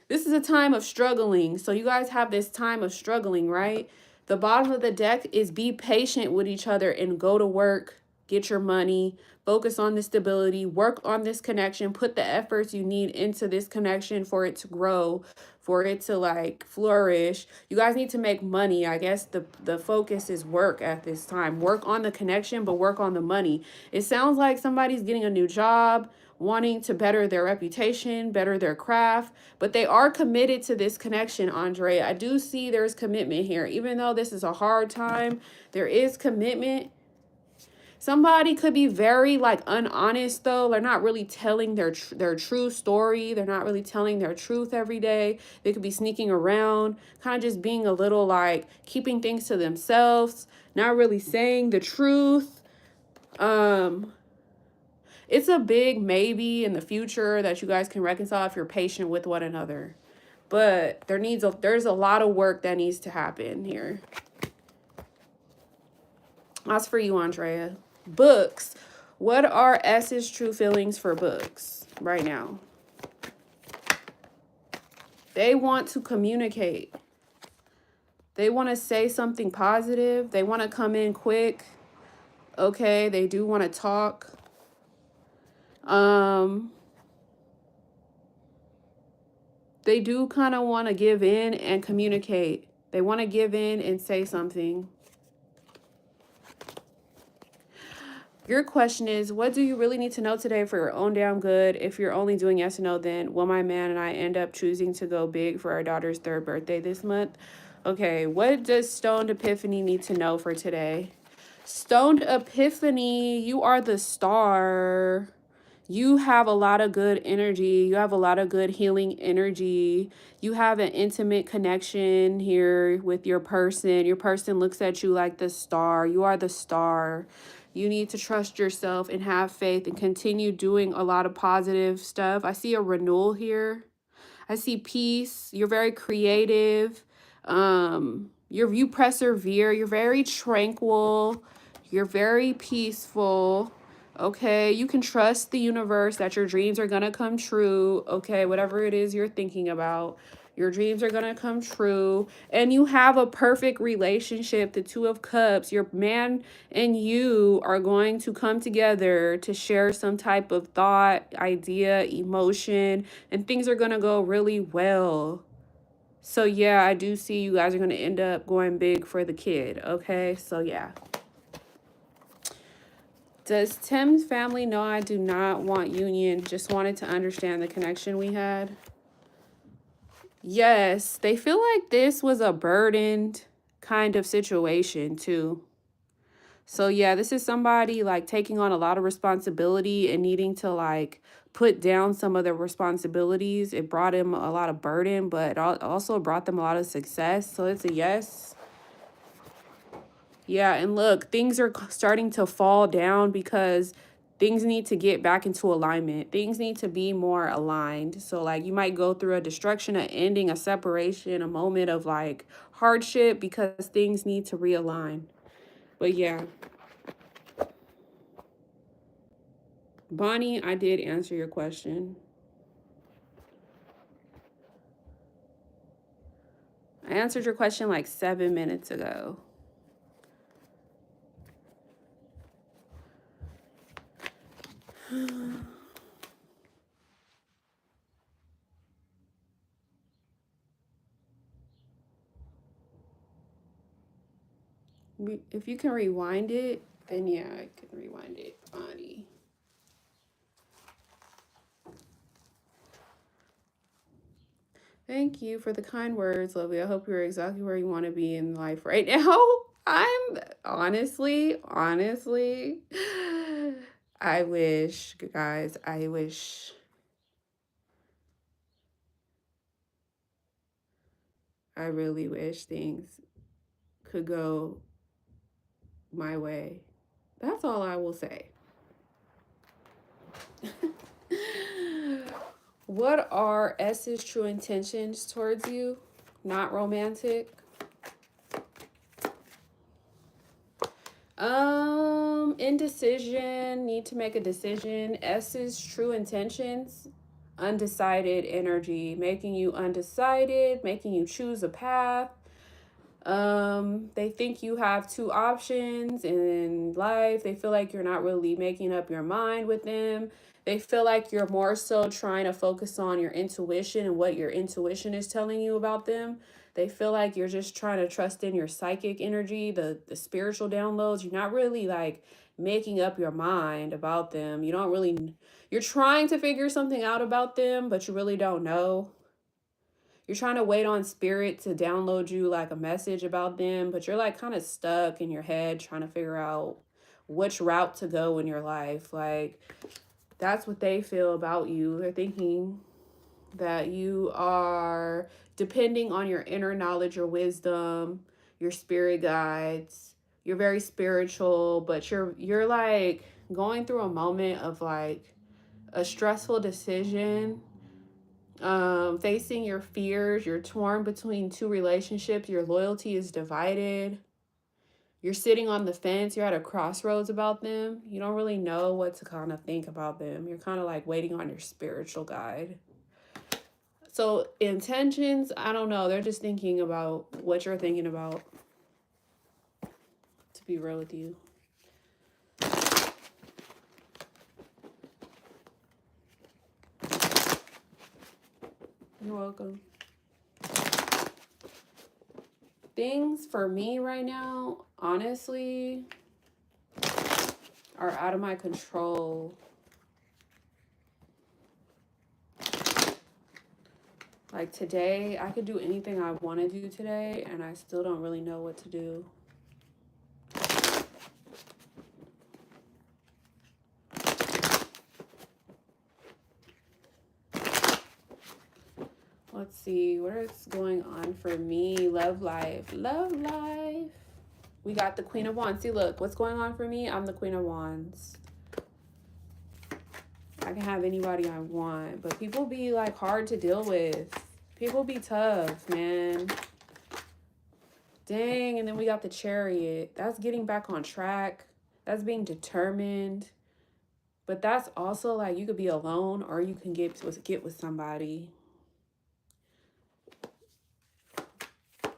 this is a time of struggling. So you guys have this time of struggling, right? The bottom of the deck is be patient with each other and go to work, get your money, focus on the stability, work on this connection, put the efforts you need into this connection for it to grow, for it to like flourish. You guys need to make money. I guess the focus is work at this time. Work on the connection, but work on the money. It sounds like somebody's getting a new job, wanting to better their reputation, better their craft, but they are committed to this connection, Andre. I do see there's commitment here. Even though this is a hard time, there is commitment. Somebody could be very like unhonest though. They're not really telling their true story. They're not really telling their truth every day. They could be sneaking around, kind of just being a little like keeping things to themselves, not really saying the truth. It's a big maybe in the future that you guys can reconcile if you're patient with one another. But there's a lot of work that needs to happen here. That's for you, Andrea. Books. What are S's true feelings for books right now? They want to communicate. They want to say something positive. They want to come in quick. Okay, they do want to talk. They do kind of want to give in and communicate. They want to give in and say something. Your question is, what do you really need to know today for your own damn good? If you're only doing yes or no, then will my man and I end up choosing to go big for our daughter's 3rd birthday this month? Okay, what does Stoned Epiphany need to know for today? Stoned Epiphany, you are the star. You have a lot of good energy. You have a lot of good healing energy. You have an intimate connection here with your person. Your person looks at you like the star. You are the star. You need to trust yourself and have faith and continue doing a lot of positive stuff. I see a renewal here. I see peace. You're very creative. You persevere. You're very tranquil. You're very peaceful. Okay, you can trust the universe that your dreams are going to come true. Okay, whatever it is you're thinking about, your dreams are going to come true. And you have a perfect relationship, the 2 of Cups. Your man and you are going to come together to share some type of thought, idea, emotion, and things are going to go really well. So yeah, I do see you guys are going to end up going big for the kid. Okay, so yeah. Does Tim's family know I do not want union? Just wanted to understand the connection we had. Yes, they feel like this was a burdened kind of situation too. So yeah, this is somebody like taking on a lot of responsibility and needing to like put down some of their responsibilities. It brought him a lot of burden, but it also brought them a lot of success. So it's a yes. Yeah, and look, things are starting to fall down because things need to get back into alignment. Things need to be more aligned. So like you might go through a destruction, an ending, a separation, a moment of like hardship because things need to realign. But yeah. Bonnie, I did answer your question. I answered your question like 7 minutes ago. If you can rewind it, then yeah, I can rewind it, Bonnie. Thank you for the kind words, Lovely. I hope you're exactly where you want to be in life right now. I'm honestly, I wish, guys, I really wish things could go my way. That's all I will say. What are S's true intentions towards you? Not romantic. Indecision, need to make a decision. S's true intentions, undecided energy, making you undecided, making you choose a path. They think you have two options in life. They feel like you're not really making up your mind with them. They feel like you're more so trying to focus on your intuition and what your intuition is telling you about them. They feel like you're just trying to trust in your psychic energy, the spiritual downloads. You're not really like making up your mind about them. You don't really, you're trying to figure something out about them, but you really don't know. You're trying to wait on spirit to download you like a message about them, but you're like kind of stuck in your head trying to figure out which route to go in your life. Like, that's what they feel about you. They're thinking that you are depending on your inner knowledge or wisdom, your spirit guides. You're very spiritual, but you're like going through a moment of like a stressful decision, facing your fears. You're torn between two relationships. Your loyalty is divided. You're sitting on the fence. You're at a crossroads about them. You don't really know what to kind of think about them. You're kind of like waiting on your spiritual guide. So intentions, I don't know. They're just thinking about what you're thinking about, to be real with you. You're welcome. Things for me right now, honestly, are out of my control. Like today, I could do anything I want to do today, and I still don't really know what to do. Let's see, what is going on for me? Love life. Love life. We got the Queen of Wands. See, look, what's going on for me? I'm the Queen of Wands. I can have anybody I want, but people be like hard to deal with. People be tough, man. Dang, and then we got the Chariot. That's getting back on track. That's being determined. But that's also like you could be alone or you can get with somebody.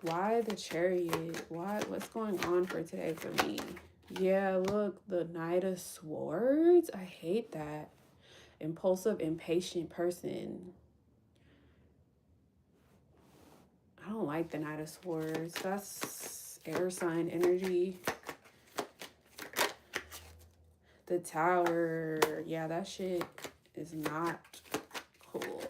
Why the Chariot? What's going on for today for me? Yeah, look, the Knight of Swords. I hate that. Impulsive, impatient person. I don't like the Knight of Swords. That's air sign energy. The Tower. Yeah, that shit is not cool.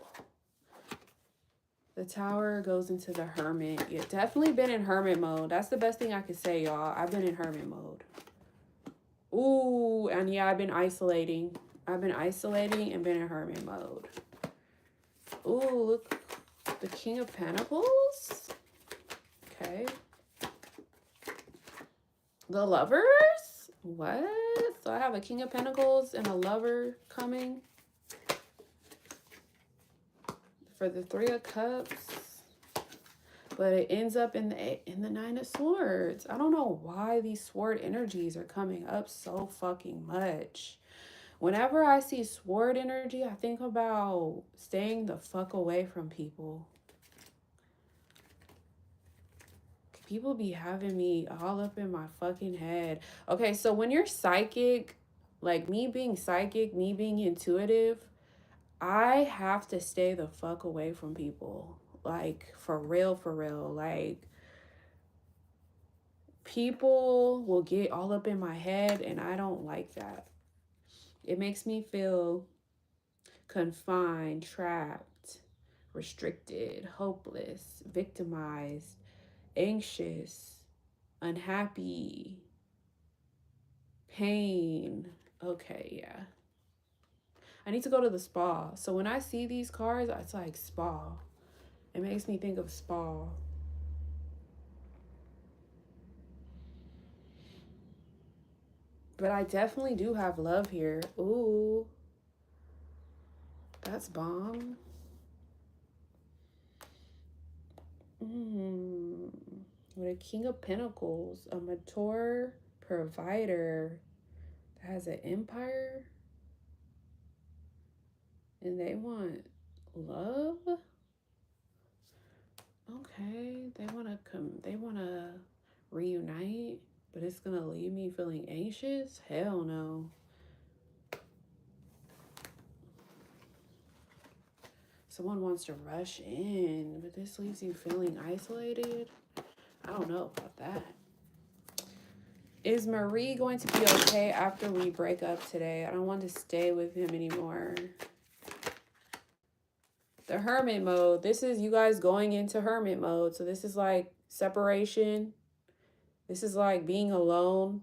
The Tower goes into the Hermit. Yeah, definitely been in Hermit mode. That's the best thing I could say, y'all. I've been in Hermit mode. Ooh, and yeah, I've been isolating. I've been isolating and been in Hermit mode. Ooh, look. The King of Pentacles. Okay. The Lovers? What? So I have a King of Pentacles and a Lover coming. For the Three of Cups. But it ends up in the Nine of Swords. I don't know why these sword energies are coming up so fucking much. Whenever I see sword energy, I think about staying the fuck away from people. People be having me all up in my fucking head. Okay, so when you're psychic, like me being psychic, me being intuitive, I have to stay the fuck away from people. Like, for real, for real. Like, people will get all up in my head, and I don't like that. It makes me feel confined, trapped, restricted, hopeless, victimized, anxious, unhappy, pain. Okay, yeah. I need to go to the spa. So when I see these cards, it's like spa. It makes me think of spa. But I definitely do have love here. Ooh. That's bomb. With a King of Pentacles, a mature provider that has an empire. And they want love. Okay, they wanna reunite, but it's gonna leave me feeling anxious? Hell no. Someone wants to rush in, but this leaves you feeling isolated? I don't know about that. Is Marie going to be okay after we break up today? I don't want to stay with him anymore. The hermit mode. This is you guys going into hermit mode. So this is like separation. This is like being alone.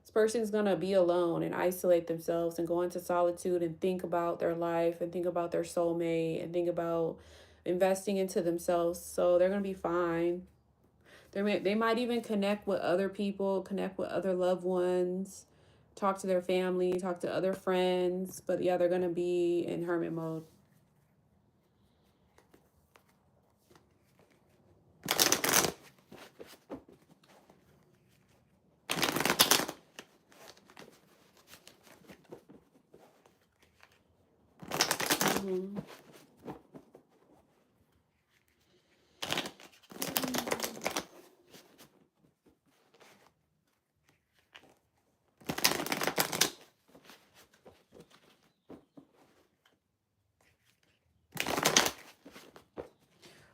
This person's going to be alone and isolate themselves and go into solitude and think about their life and think about their soulmate and think about investing into themselves. So they're going to be fine. They might even connect with other people, connect with other loved ones, talk to their family, talk to other friends. But yeah, they're going to be in hermit mode. Mm-hmm.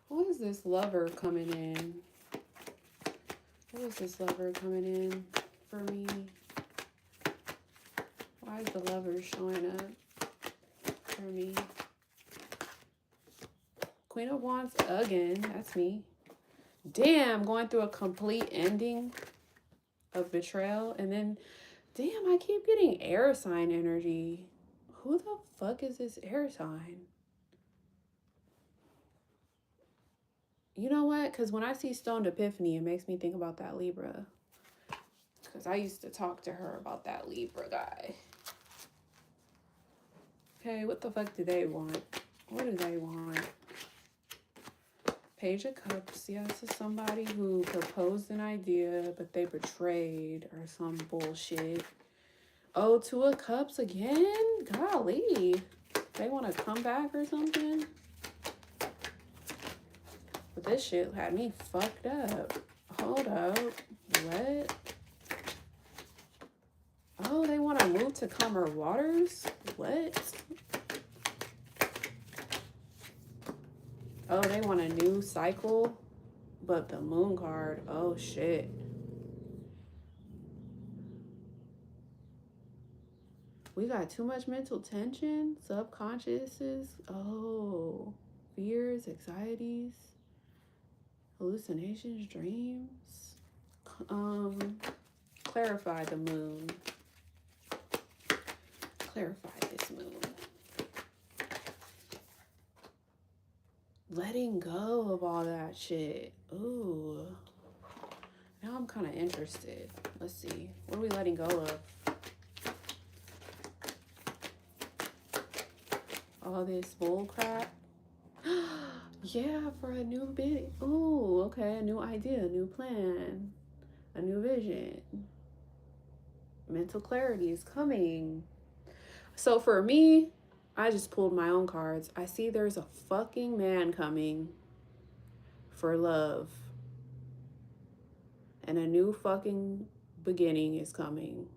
What is this lover coming in? What is this lover coming in for me? Why is the lover showing up for me? Queen of Wands again. That's me. Damn, going through a complete ending of betrayal. And then, damn, I keep getting air sign energy. Who the fuck is this air sign? You know what? Because when I see Stoned Epiphany, it makes me think about that Libra. Because I used to talk to her about that Libra guy. Okay, what the fuck do they want? What do they want? Page of Cups. Yeah, this is somebody who proposed an idea, but they betrayed or some bullshit. Oh, Two of Cups again? Golly. They want to come back or something? But this shit had me fucked up. Hold up. What? Oh, they want to move to calmer waters? What? Oh, they want a new cycle? But the moon card, oh shit. We got too much mental tension, subconsciouses, oh, fears, anxieties, hallucinations, dreams. Clarify the moon. Clarify this moon. Letting go of all that shit. Ooh. Now I'm kind of interested. Let's see. What are we letting go of? All this bull crap. Yeah, for a new bit. Ooh, okay. A new idea, a new plan, a new vision. Mental clarity is coming. So for me, I just pulled my own cards. I see there's a fucking man coming for love. And a new fucking beginning is coming.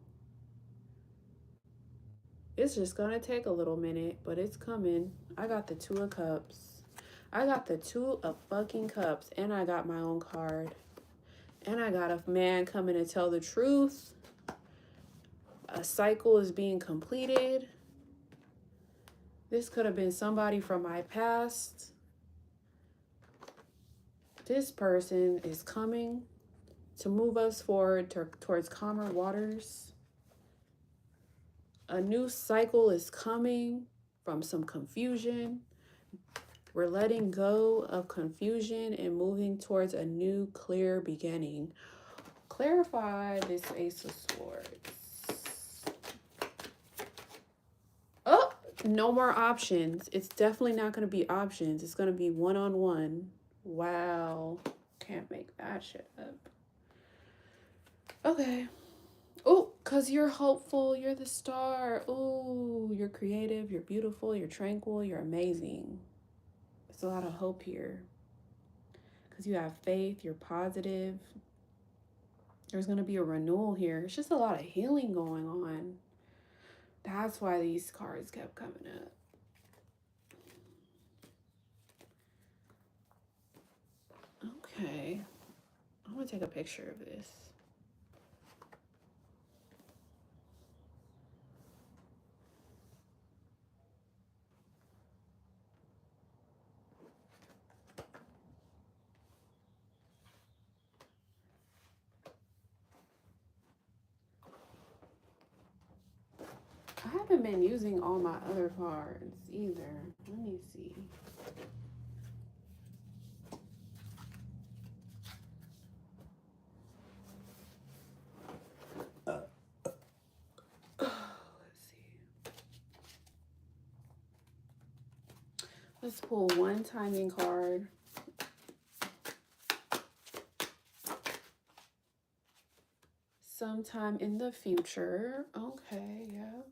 It's just gonna take a little minute, but it's coming. I got the Two of Cups. I got the Two of fucking Cups, and I got my own card. And I got a man coming to tell the truth. A cycle is being completed. This could have been somebody from my past. This person is coming to move us forward towards calmer waters. A new cycle is coming from some confusion. We're letting go of confusion and moving towards a new clear beginning. Clarify this Ace of Swords. Oh, no more options. It's definitely not going to be options. It's going to be one-on-one. Wow. Can't make that shit up. Okay. Oh, because you're hopeful. You're the star. Oh, you're creative. You're beautiful. You're tranquil. You're amazing. There's a lot of hope here because you have faith, you're positive. There's going to be a renewal here. It's just a lot of healing going on. That's why these cards kept coming up. Okay. I'm going to take a picture of this. I haven't been using all my other cards either. Let me see. Let's pull one timing card. Sometime in the future. Okay, yeah.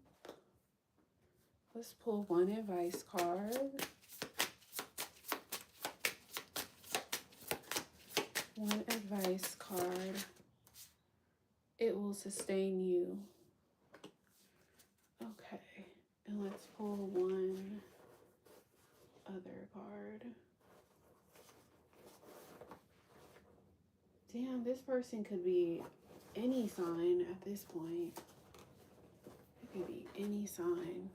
Let's pull one advice card. One advice card. It will sustain you. Okay, and let's pull one other card. Damn, this person could be any sign at this point. It could be any sign.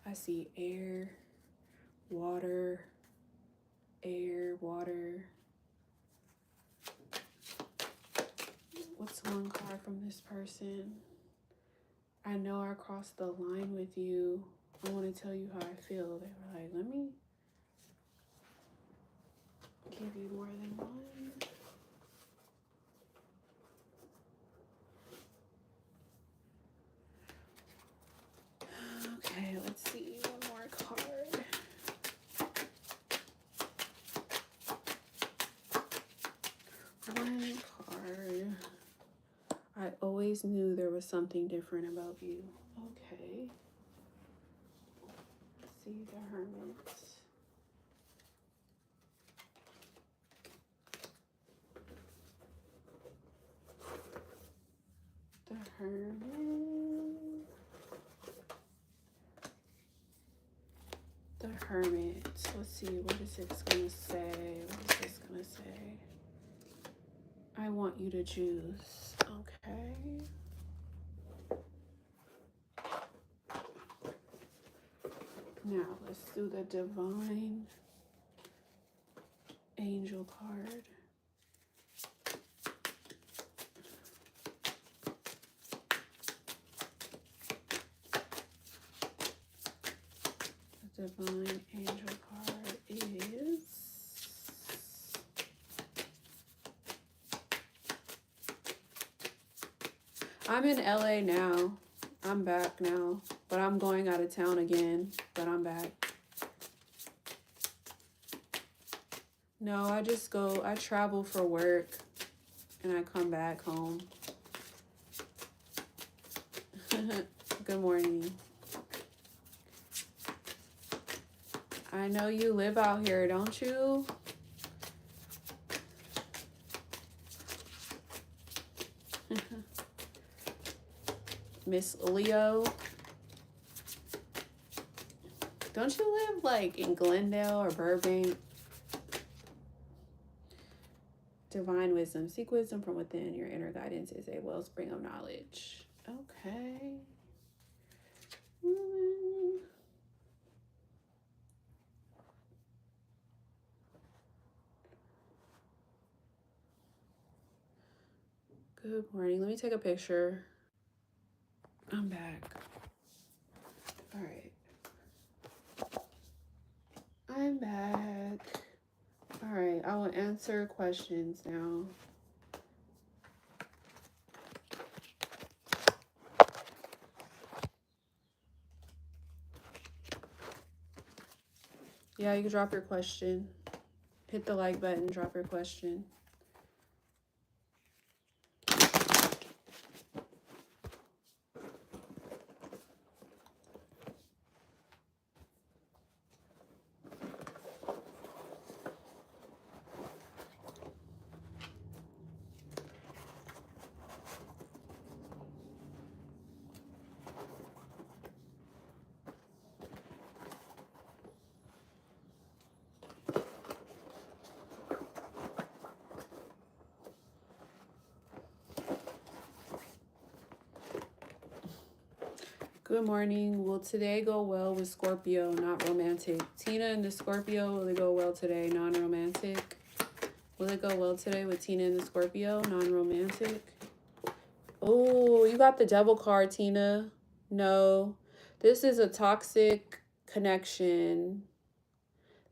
I see air, water, air, water. What's one card from this person? I know I crossed the line with you. I want to tell you how I feel. They were like, let me give you more than one. Okay, let's see. One more card. One card. I always knew there was something different about you. Okay. Let's see the Hermit. The Hermit. The Hermit. Let's see, what is this gonna say? What is this gonna say? I want you to choose. Okay. Now let's do the Divine Angel card. The Divine Angel card is I'm in LA now. I'm back now, but I'm going out of town again, but I'm back. No, I travel for work and I come back home. Good morning. I know you live out here, don't you? Miss Leo. Don't you live like in Glendale or Burbank? Divine wisdom. Seek wisdom from within. Your inner guidance is a wellspring of knowledge. Okay. Good morning. Let me take a picture. I'm back. All right. I'm back. All right. I will answer questions now. Yeah, you can drop your question. Hit the like button, drop your question. Good morning. Will today go well with Scorpio, not romantic? Tina and the Scorpio, will it go well today, non-romantic? Will it go well today with Tina and the Scorpio, non-romantic? Oh, you got the devil card, Tina. No. This is a toxic connection.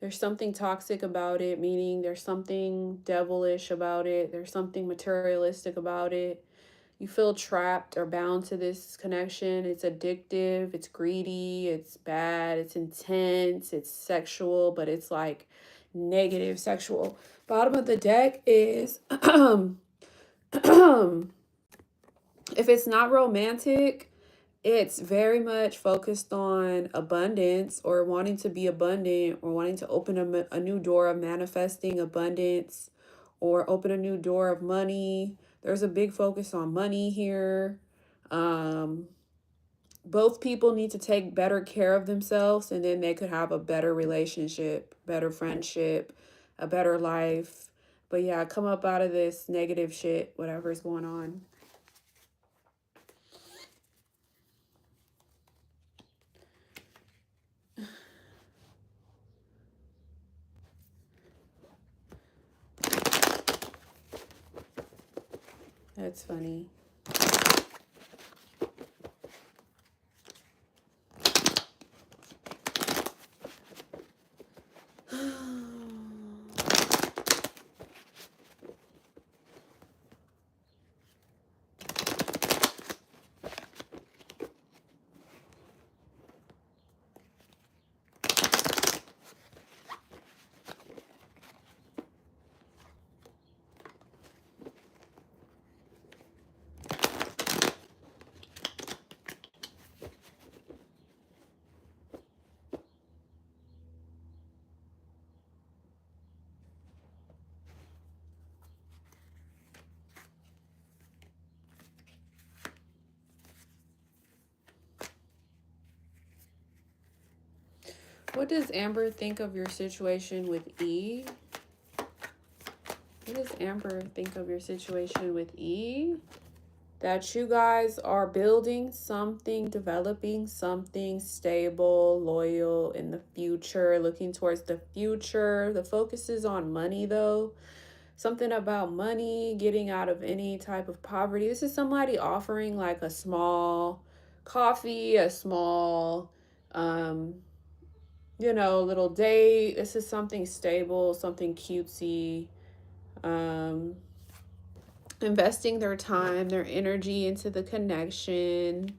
There's something toxic about it, meaning there's something devilish about it. There's something materialistic about it. You feel trapped or bound to this connection. It's addictive, it's greedy, it's bad, it's intense, it's sexual, but it's like negative sexual. Bottom of the deck is if it's not romantic, it's very much focused on abundance or wanting to be abundant or wanting to open a new door of manifesting abundance or open a new door of money. There's a big focus on money here. Both people need to take better care of themselves, and then they could have a better relationship, better friendship, a better life. But yeah, come up out of this negative shit, whatever is going on. That's funny. What does Amber think of your situation with E? What does Amber think of your situation with E? That you guys are building something, developing something stable, loyal in the future, looking towards the future. The focus is on money though. Something about money, getting out of any type of poverty. This is somebody offering like a small coffee, a small little date. This is something stable, something cutesy. Investing their time, their energy into the connection.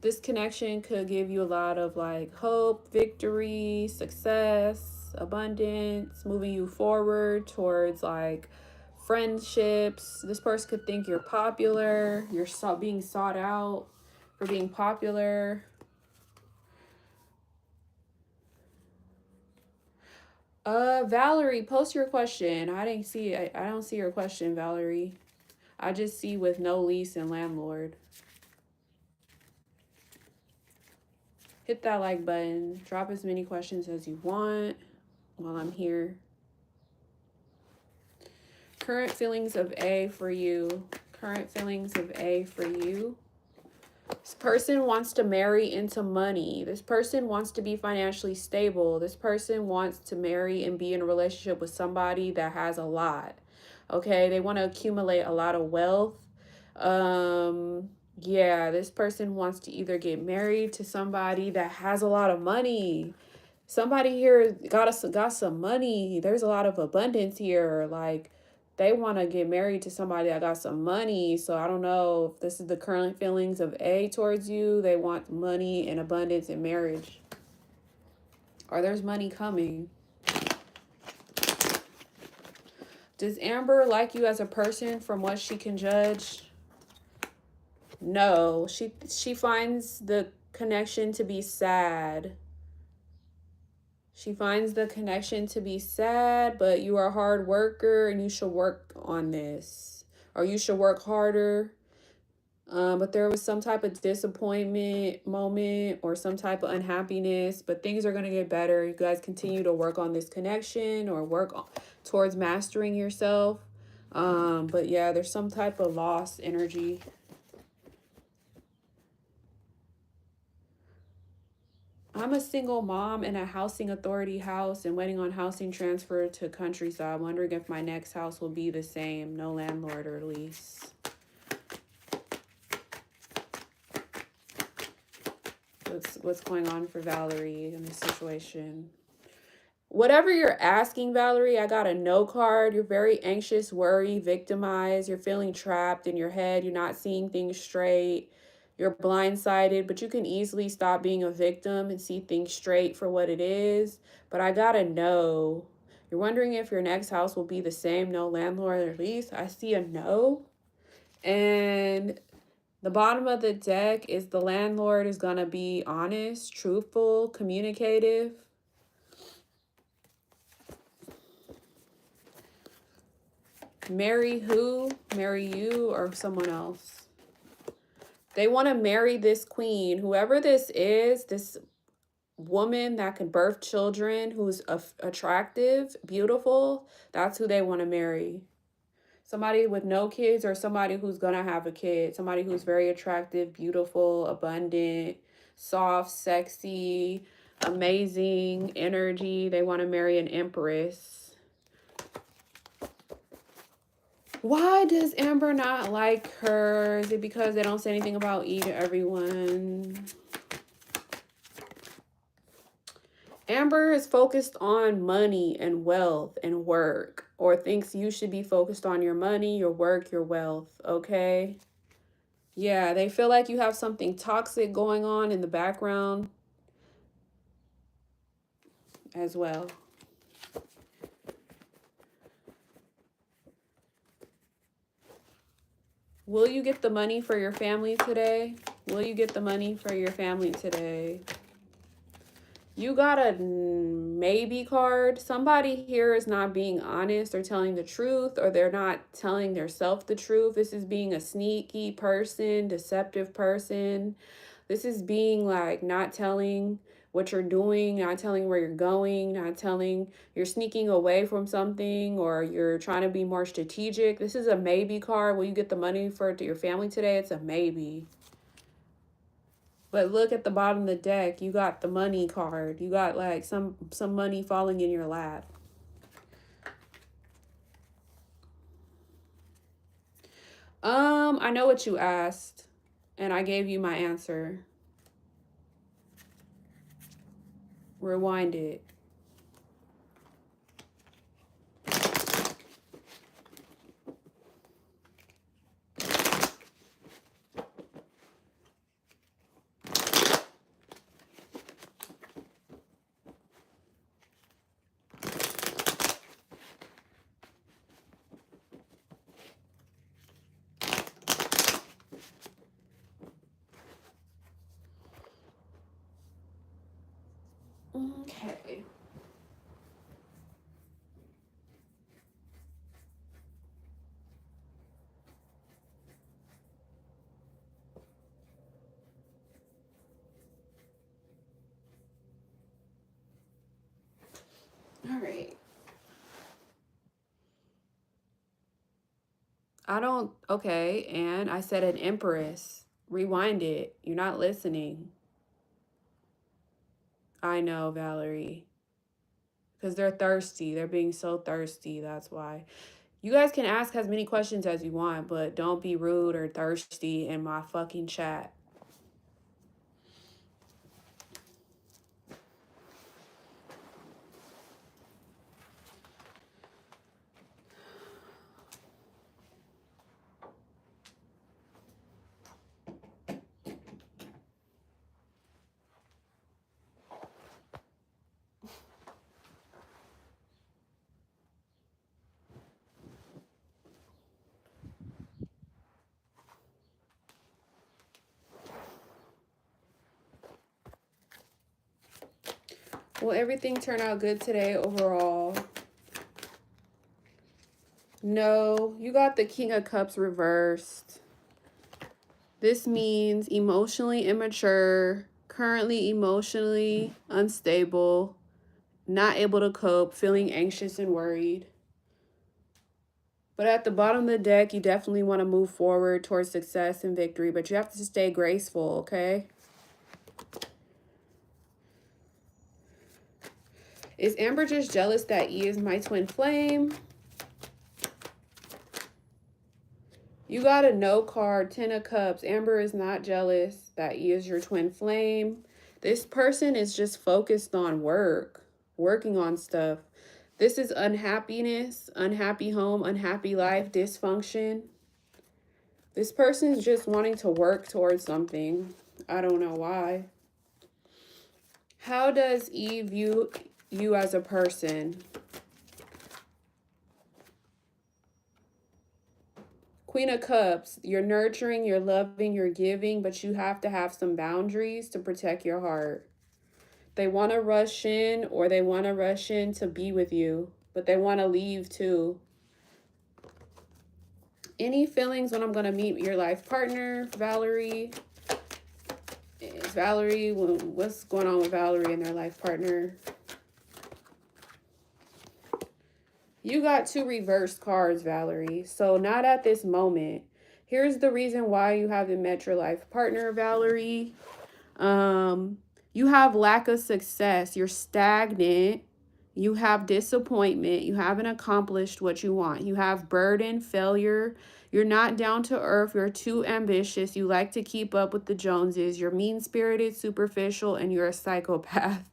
This connection could give you a lot of like hope, victory, success, abundance, moving you forward towards like friendships. This person could think you're popular, you're being sought out for being popular. Valerie, post your question. I didn't see it. I don't see your question, Valerie. I just see with no lease and landlord. Hit that like button. Drop as many questions as you want while I'm here. Current feelings of A for you. Current feelings of A for you. This person wants to marry into money. This person wants to be financially stable. This person wants to marry and be in a relationship with somebody that has a lot. Okay, they want to accumulate a lot of wealth. Yeah, this person wants to either get married to somebody that has a lot of money. Somebody here got some money. There's a lot of abundance here. Like they want to get married to somebody that got some money. So I don't know if this is the current feelings of A towards you. They want money and abundance in marriage. Or there's money coming. Does Amber like you as a person from what she can judge? No. She finds the connection to be sad. She finds the connection to be sad, but you are a hard worker and you should work on this. Or you should work harder. But there was some type of disappointment moment or some type of unhappiness, but things are going to get better. You guys continue to work on this connection or work towards mastering yourself. But yeah, there's some type of lost energy. single mom in a housing authority house and waiting on housing transfer to countryside. I'm wondering if my next house will be the same. No landlord or lease. What's going on for Valerie in this situation? Whatever you're asking, Valerie, I got a no card. You're very anxious, worried, victimized. You're feeling trapped in your head. You're not seeing things straight. You're blindsided, but you can easily stop being a victim and see things straight for what it is. But I got a no. You're wondering if your next house will be the same. No landlord or lease. I see a no. And the bottom of the deck is the landlord is going to be honest, truthful, communicative. Marry who? Marry you or someone else? They want to marry this queen. Whoever this is, this woman that can birth children, who's attractive, beautiful, that's who they want to marry. Somebody with no kids or somebody who's going to have a kid. Somebody who's very attractive, beautiful, abundant, soft, sexy, amazing energy. They want to marry an empress. Why does Amber not like her? Is it because they don't say anything about E to everyone? Amber is focused on money and wealth and work, or thinks you should be focused on your money, your work, your wealth, okay? Yeah, they feel like you have something toxic going on in the background as well. Will you get the money for your family today? Will you get the money for your family today? You got a maybe card. Somebody here is not being honest or telling the truth, or they're not telling themselves the truth. This is being a sneaky person, deceptive person. This is being like not telling what you're doing, not telling where you're going, not telling you're sneaking away from something, or you're trying to be more strategic. This is a maybe card. Will you get the money for your family today? It's a maybe. But look at the bottom of the deck. You got the money card. You got like some money falling in your lap. I know what you asked, and I gave you my answer. Rewind it. Okay. All right. Okay, and I said an empress. Rewind it. You're not listening. I know, Valerie. Because they're thirsty. They're being so thirsty. That's why. You guys can ask as many questions as you want, but don't be rude or thirsty in my fucking chat. Will everything turn out good today overall? No, you got the King of Cups reversed. This means emotionally immature, currently emotionally unstable, not able to cope, feeling anxious and worried. But at the bottom of the deck, you definitely want to move forward towards success and victory, but you have to stay graceful, okay? Is Amber just jealous that E is my twin flame? You got a no card, 10 of Cups. Amber is not jealous that E is your twin flame. This person is just focused on working on stuff. This is unhappiness, unhappy home, unhappy life, dysfunction. This person is just wanting to work towards something. I don't know why. How does E view you as a person? Queen of Cups, you're nurturing, you're loving, you're giving, but you have to have some boundaries to protect your heart. They want to rush in, or they want to rush in to be with you, but they want to leave too. Any feelings when I'm going to meet your life partner, Valerie? Is Valerie, what's going on with Valerie and their life partner? You got 2 reverse cards, Valerie. So not at this moment. Here's the reason why you haven't met your life partner, Valerie. You have lack of success. You're stagnant. You have disappointment. You haven't accomplished what you want. You have burden, failure. You're not down to earth. You're too ambitious. You like to keep up with the Joneses. You're mean-spirited, superficial, and you're a psychopath.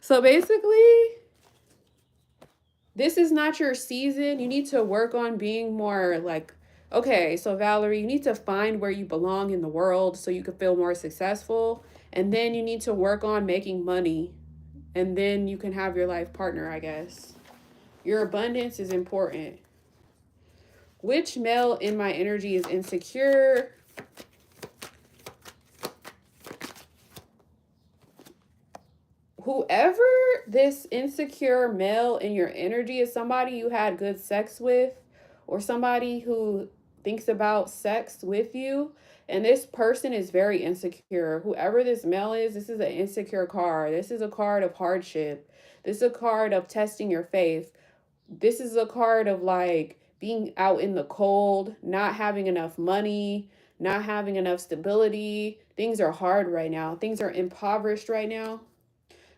So basically, this is not your season. You need to work on being more like, okay, so Valerie, you need to find where you belong in the world so you can feel more successful. And then you need to work on making money. And then you can have your life partner, I guess. Your abundance is important. Which male in my energy is insecure? Whoever this insecure male in your energy is, somebody you had good sex with, or somebody who thinks about sex with you, and this person is very insecure. Whoever this male is, this is an insecure card. This is a card of hardship. This is a card of testing your faith. This is a card of like being out in the cold, not having enough money, not having enough stability. Things are hard right now. Things are impoverished right now.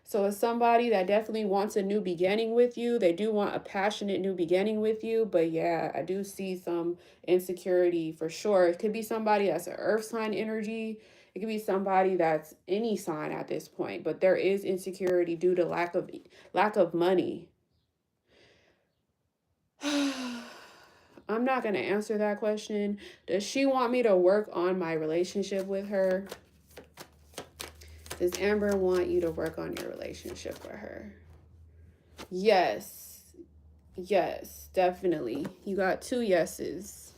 So it's somebody that definitely wants a new beginning with you. They do want a passionate new beginning with you. But yeah, I do see some insecurity for sure. It could be somebody that's an earth sign energy. It could be somebody that's any sign at this point. But there is insecurity due to lack of money. I'm not going to answer that question. Does she want me to work on my relationship with her? Does Amber want you to work on your relationship with her? Yes. Yes, definitely. You got 2 yeses.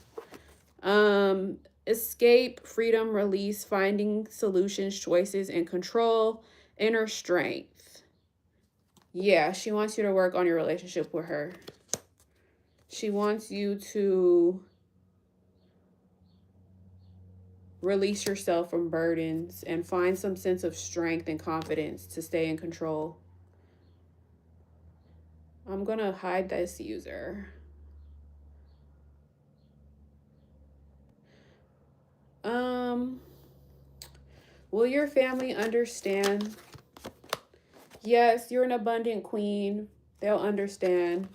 Escape, freedom, release, finding solutions, choices, and control, inner strength. Yeah, she wants you to work on your relationship with her. She wants you to release yourself from burdens and find some sense of strength and confidence to stay in control. I'm going to hide this user. Will your family understand? Yes, you're an abundant queen. They'll understand.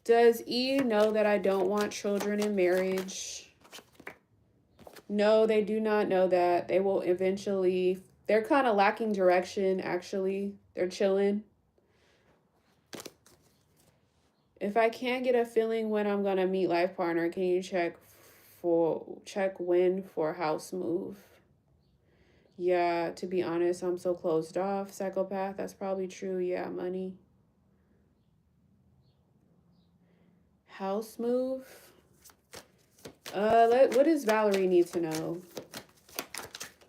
Does E know that I don't want children in marriage? No, they do not know that. They will eventually. They're kind of lacking direction, actually. They're chilling. If I can't get a feeling when I'm going to meet life partner, can you check when for house move? Yeah, to be honest, I'm so closed off. Psychopath, that's probably true. Yeah, money. House move. What does Valerie need to know?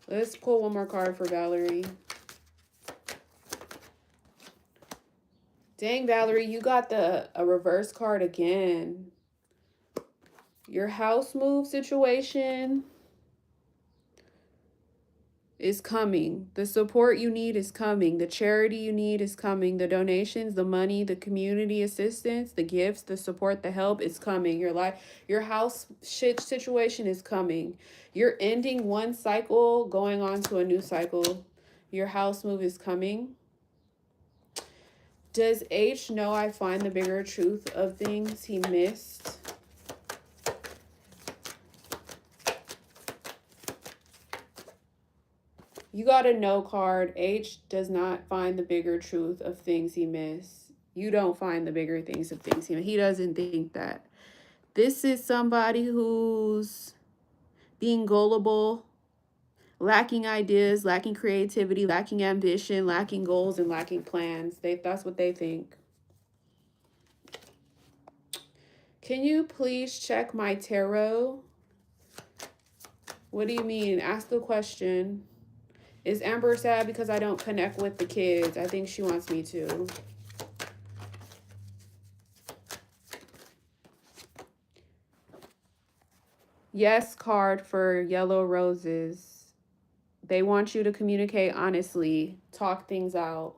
Let's pull one more card for Valerie. Dang, Valerie, you got a reverse card again. Your house move situation is coming. The support you need is coming. The charity you need is coming. The donations, the money, the community assistance, the gifts, the support, the help is coming. Your house shit situation is coming. You're ending one cycle, going on to a new cycle. Your house move is coming. Does H know I find the bigger truth of things he missed? You got a no card. H does not find the bigger truth of things he missed. You don't find the bigger things of things he doesn't think that. This is somebody who's being gullible, lacking ideas, lacking creativity, lacking ambition, lacking goals, and lacking plans. That's what they think. Can you please check my tarot? What do you mean? Ask a question. Is Amber sad because I don't connect with the kids? I think she wants me to. Yes card for yellow roses. They want you to communicate honestly. Talk things out.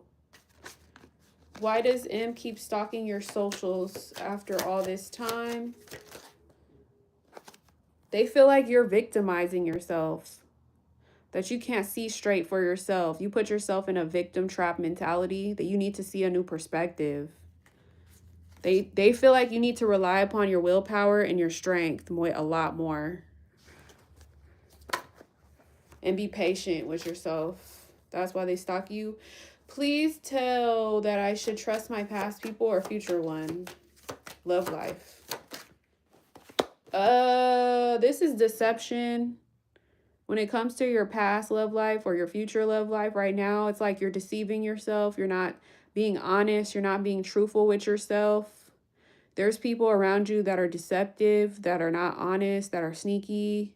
Why does M keep stalking your socials after all this time? They feel like you're victimizing yourself. That you can't see straight for yourself. You put yourself in a victim trap mentality that you need to see a new perspective. They feel like you need to rely upon your willpower and your strength a lot more. And be patient with yourself. That's why they stalk you. Please tell that I should trust my past people or future one. Love life. This is deception. When it comes to your past love life or your future love life right now, it's like you're deceiving yourself. You're not being honest. You're not being truthful with yourself. There's people around you that are deceptive, that are not honest, that are sneaky.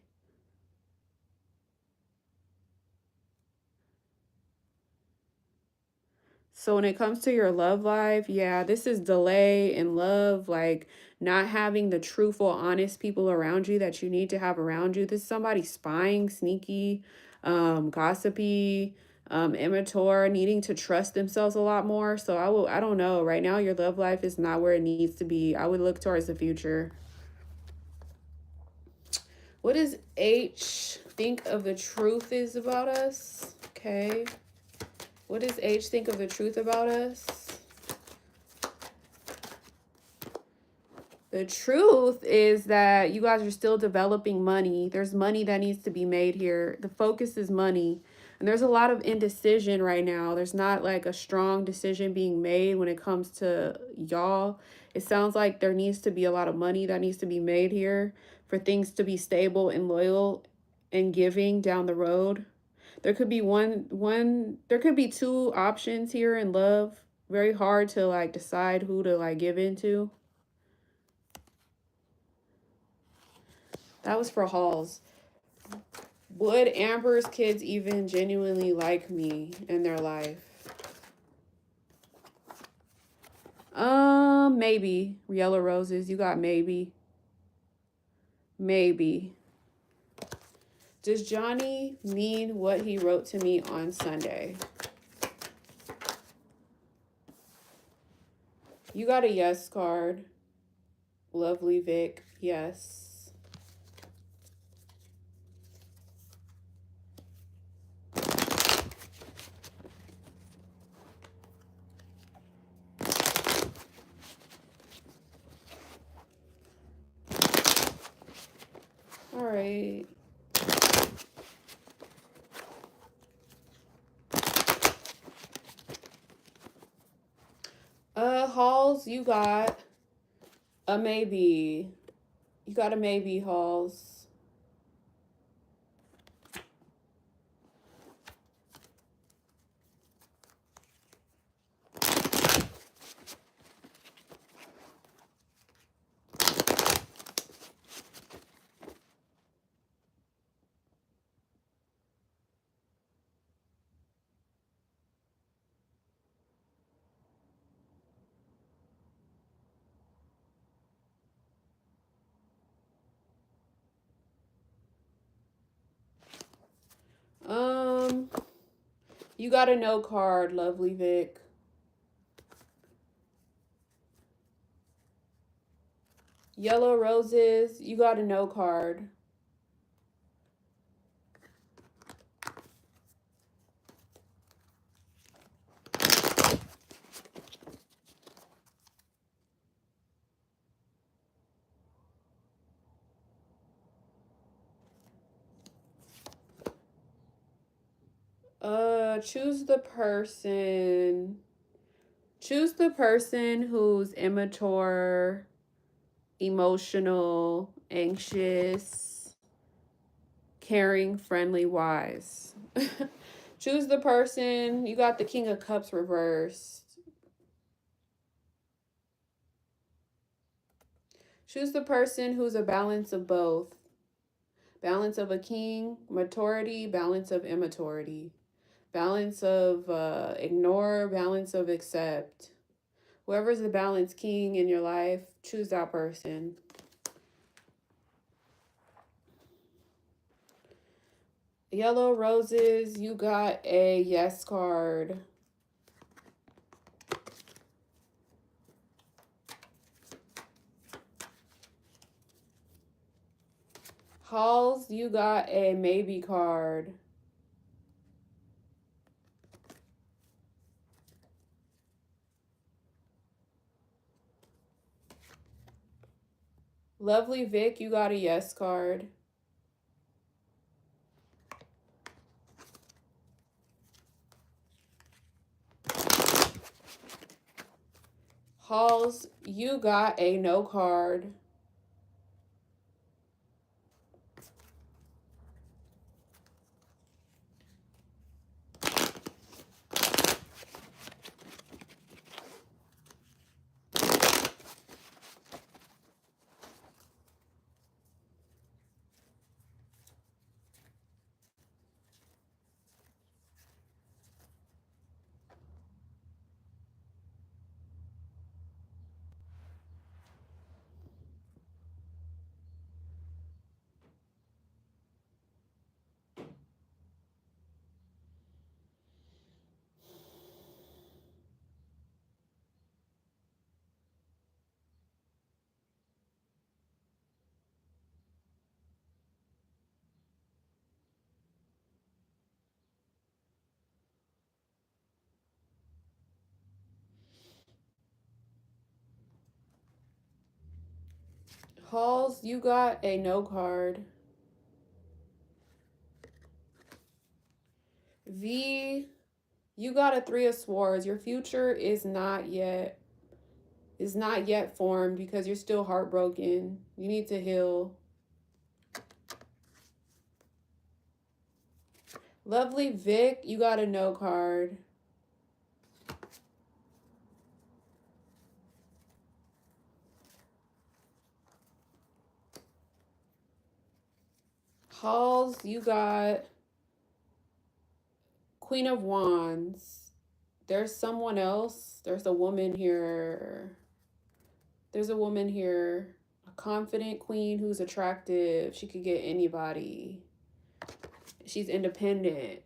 So when it comes to your love life, yeah, this is delay in love, like not having the truthful, honest people around you that you need to have around you. This is somebody spying, sneaky, gossipy, immature, needing to trust themselves a lot more. So I don't know. Right now, your love life is not where it needs to be. I would look towards the future. What does H think of the truth is about us? Okay. What does H think of the truth about us? The truth is that you guys are still developing money. There's money that needs to be made here. The focus is money. And there's a lot of indecision right now. There's not like a strong decision being made when it comes to y'all. It sounds like there needs to be a lot of money that needs to be made here for things to be stable and loyal and giving down the road. There could be there could be two options here in love. Very hard to like decide who to like give into. That was for Halls. Would Amber's kids even genuinely like me in their life? Maybe. Yellow roses, you got maybe. Maybe. Does Johnny mean what he wrote to me on Sunday? You got a yes card. Lovely Vic, yes. All right. Halls, you got a maybe. You got a maybe, Halls. You got a no card, Lovely Vic. Yellow roses, you got a no card. Choose the person. Choose the person who's immature, emotional, anxious, caring, friendly, wise. Choose the person. You got the King of Cups reversed. Choose the person who's a balance of both. Balance of a king, maturity, balance of immaturity. Balance of ignore, balance of accept. Whoever's the balance king in your life, choose that person. Yellow roses, you got a yes card. Halls, you got a maybe card. Lovely Vic, you got a yes card. Halls, you got a no card. Halls, you got a no card. V, you got a Three of Swords. Your future is not yet formed because you're still heartbroken. You need to heal. Lovely Vic, you got a no card. Halls, you got Queen of Wands. There's someone else. There's a woman here. There's a woman here. A confident queen who's attractive. She could get anybody. She's independent.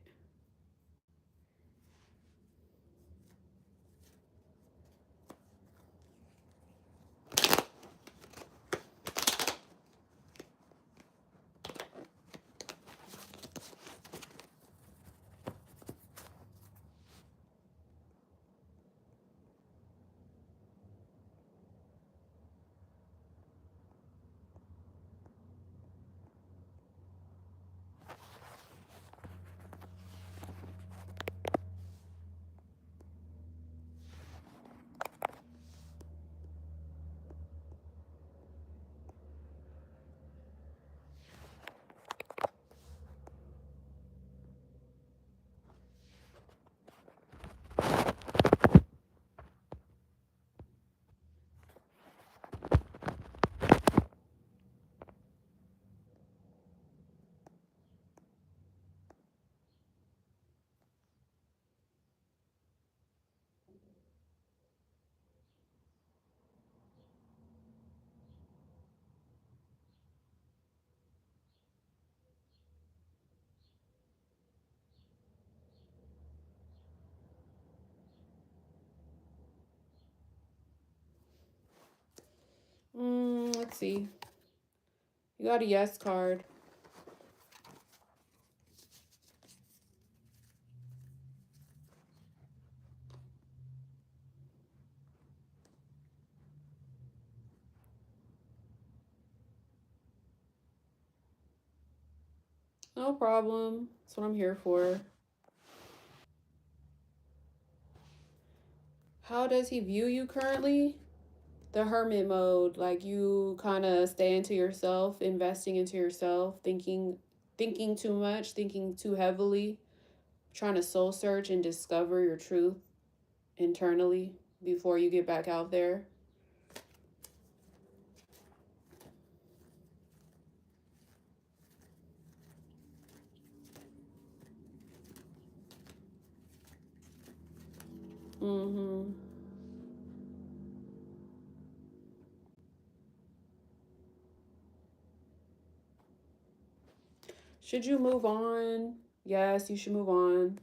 Let's see. You got a yes card. No problem. That's what I'm here for. How does he view you currently? The hermit mode, like you kind of stay into yourself, investing into yourself, thinking too much, thinking too heavily, trying to soul search and discover your truth internally before you get back out there. Mm-hmm. Should you move on? Yes, you should move on.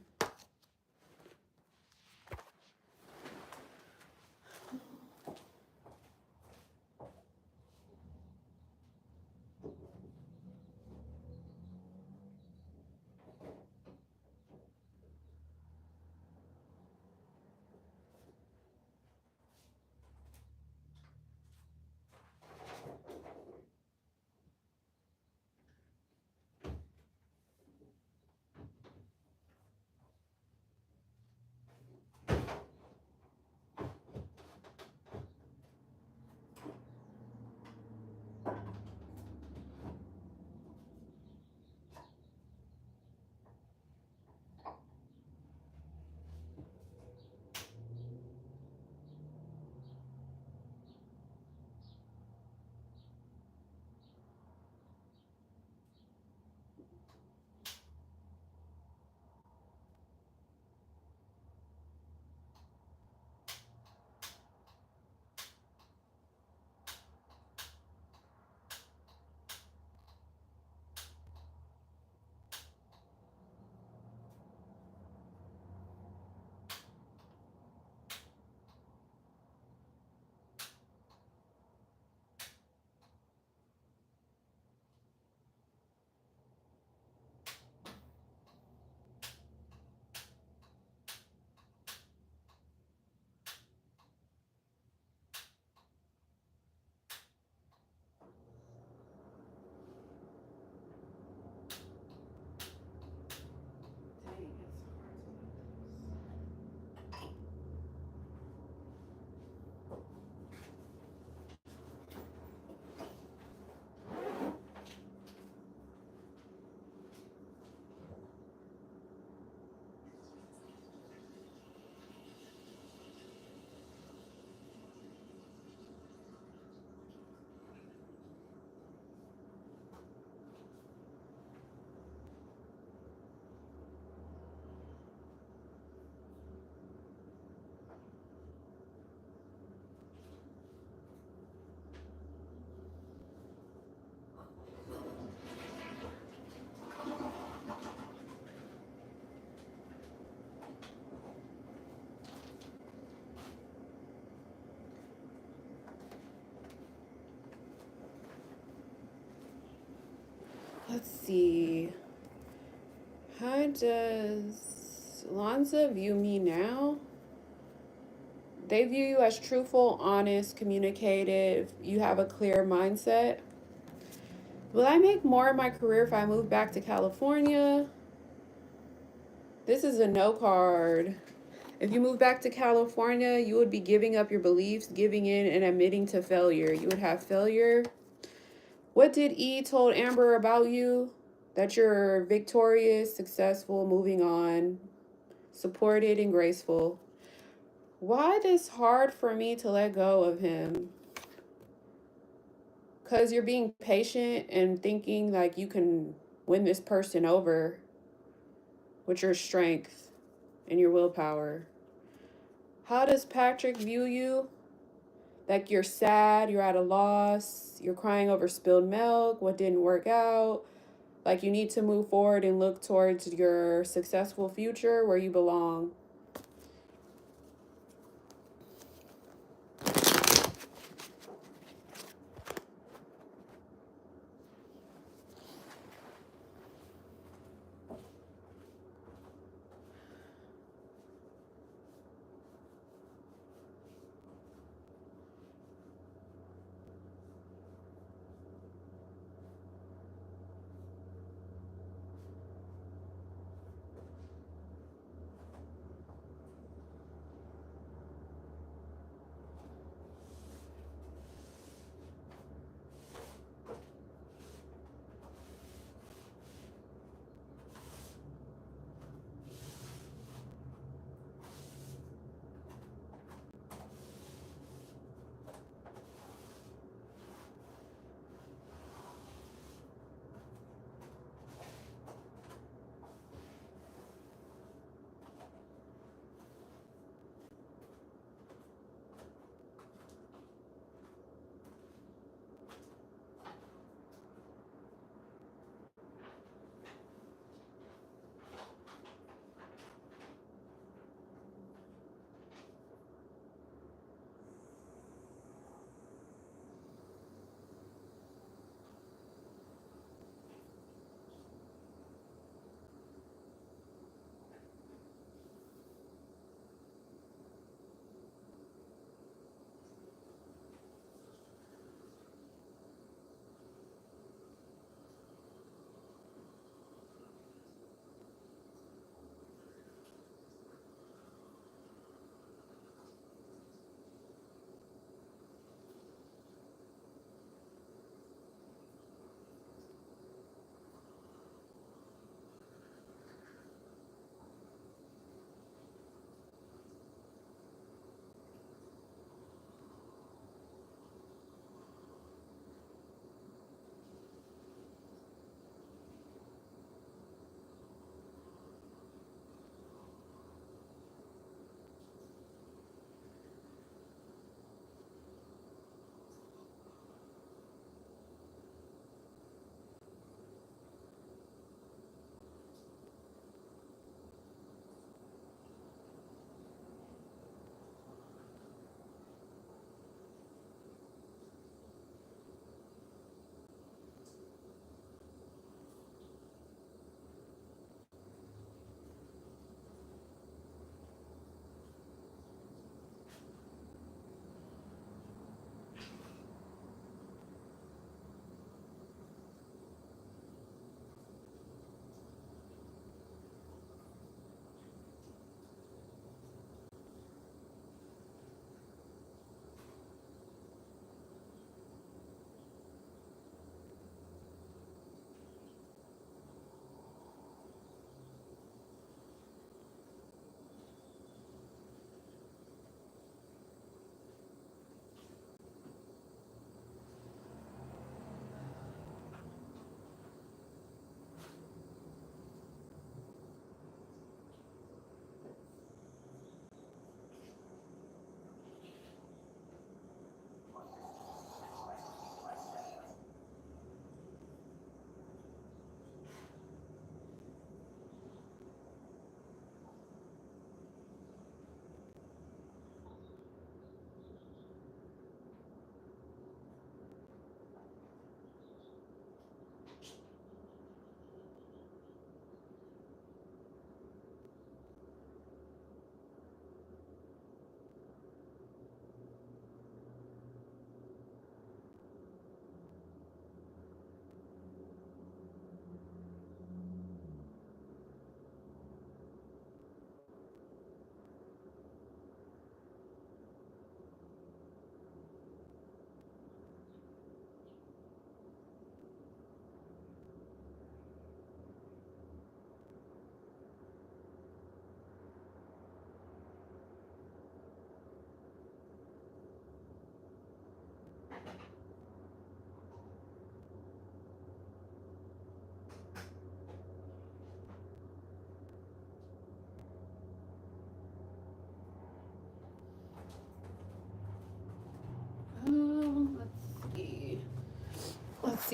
Let's see. How does Lonza view me now? They view you as truthful, honest, communicative. You have a clear mindset. Will I make more in my career if I move back to California? This is a no card. If you move back to California, you would be giving up your beliefs, giving in, and admitting to failure. You would have failure. What did E told Amber about you? That you're victorious, successful, moving on, supported, and graceful. Why this hard for me to let go of him? Because you're being patient and thinking like you can win this person over with your strength and your willpower. How does Patrick view you? Like you're sad, you're at a loss, you're crying over spilled milk, what didn't work out. Like you need to move forward and look towards your successful future where you belong.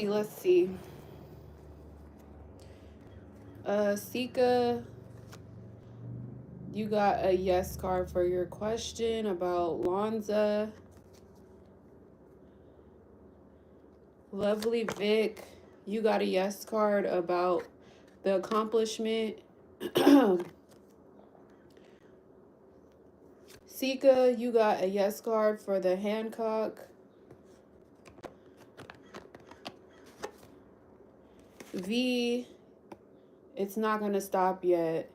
let's see. Sika, you got a yes card for your question about Lonza. Lovely Vic, you got a yes card about the accomplishment. Sika, you got a yes card for the Hancock. V, it's not gonna stop yet.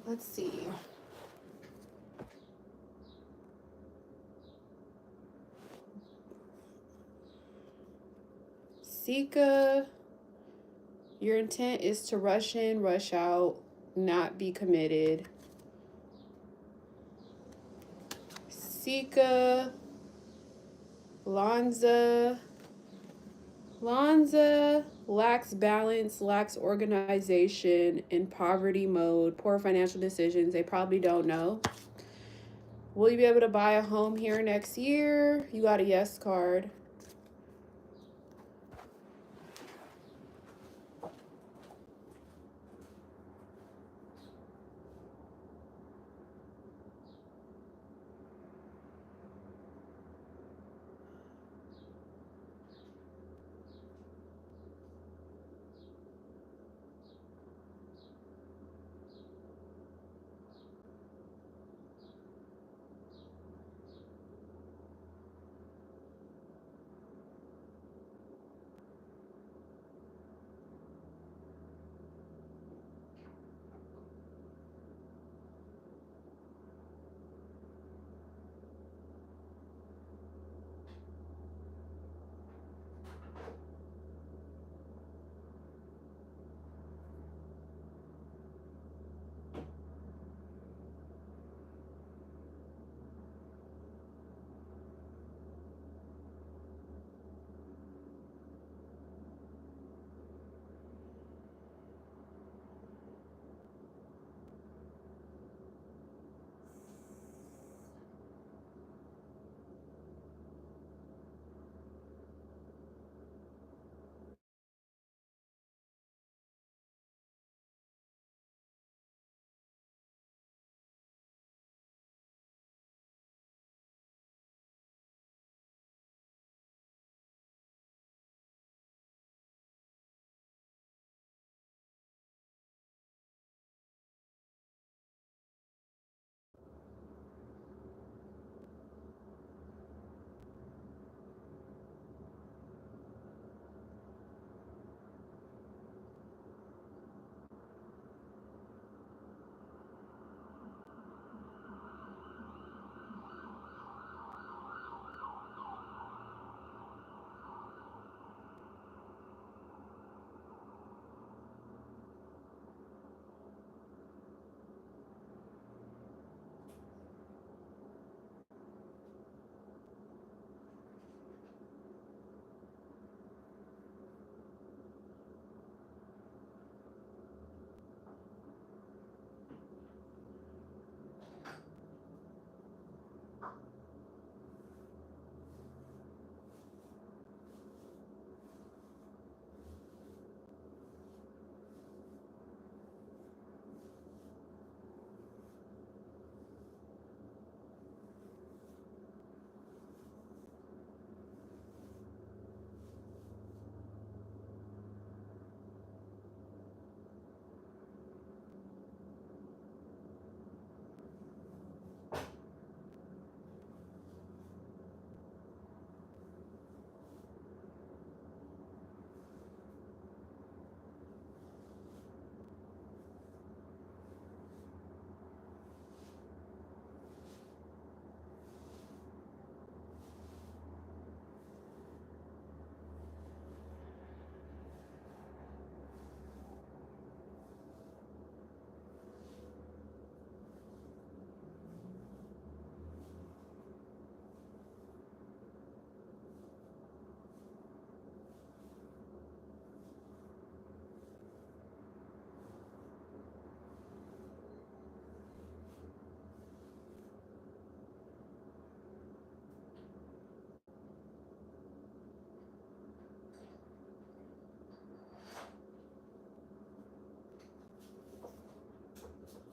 Let's see. Sika, your intent is to rush in, rush out, not be committed. Sika, Lanza lacks balance, lacks organization, in poverty mode, poor financial decisions. They probably don't know. Will you be able to buy a home here next year? You got a yes card.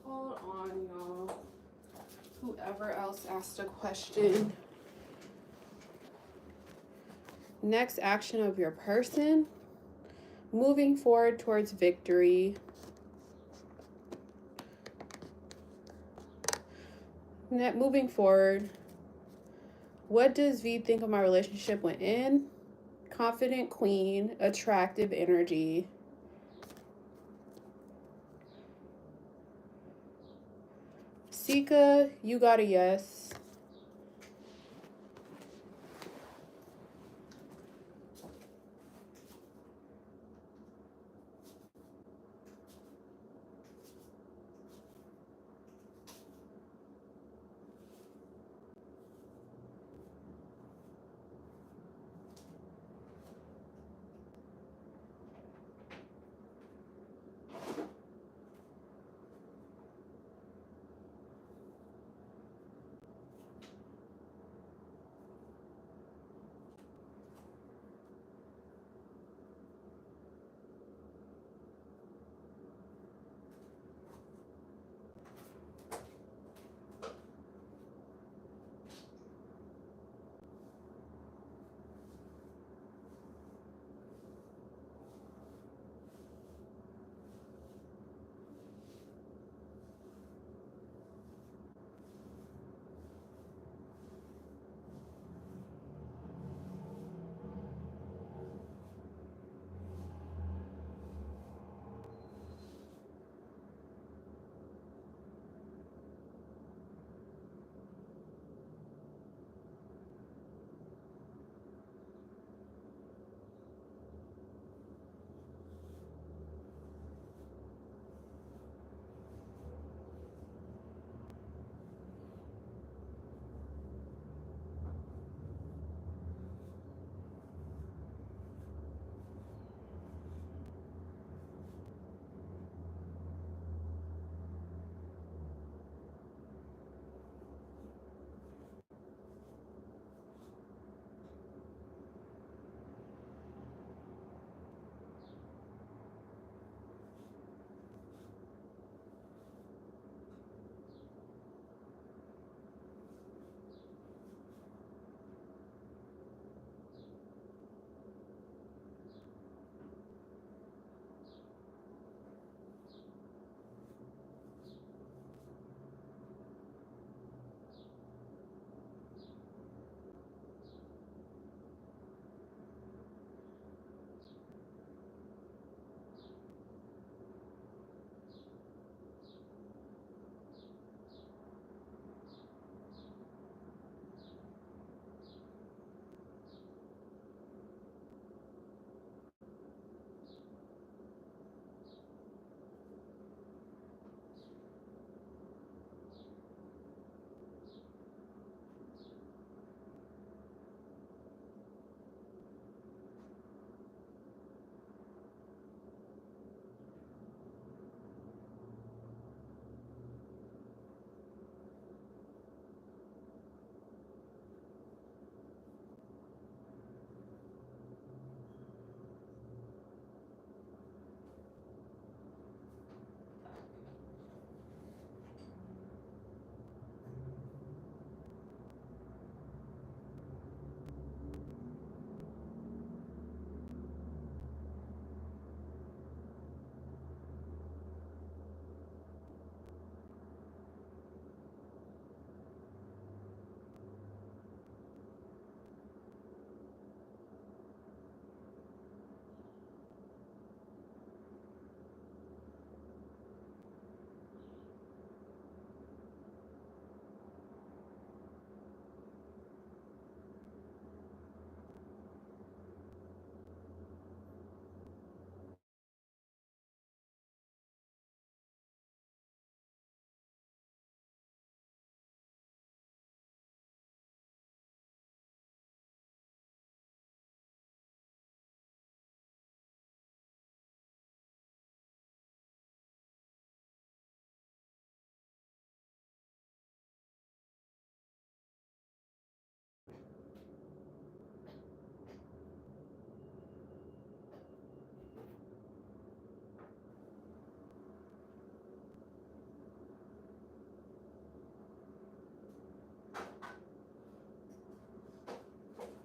Hold on, y'all. Whoever else asked a question. Next action of your person. Moving forward towards victory. Moving forward. What does V think of my relationship when in? Confident queen, attractive energy. Sika, you got a yes.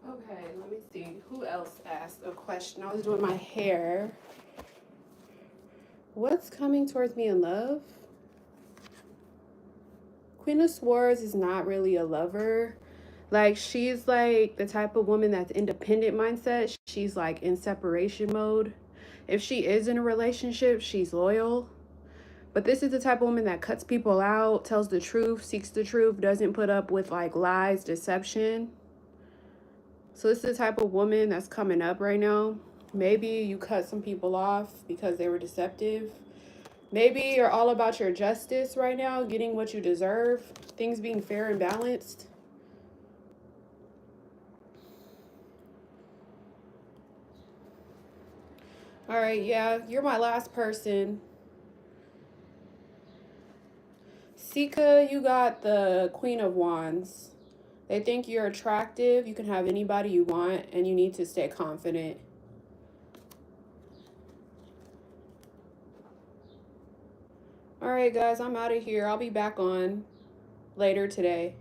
Okay, let me see. Who else asked a question? I was doing my hair. What's coming towards me in love? Queen of Swords is not really a lover. Like, she's like the type of woman that's independent mindset. She's like in separation mode. If she is in a relationship, she's loyal. But this is the type of woman that cuts people out, tells the truth, seeks the truth, doesn't put up with like lies, deception. So this is the type of woman that's coming up right now. Maybe you cut some people off because they were deceptive. Maybe you're all about your justice right now, getting what you deserve, things being fair and balanced. All right, yeah, you're my last person. Sika, you got the Queen of Wands. They think you're attractive, you can have anybody you want, and you need to stay confident. All right, guys, I'm out of here. I'll be back on later today.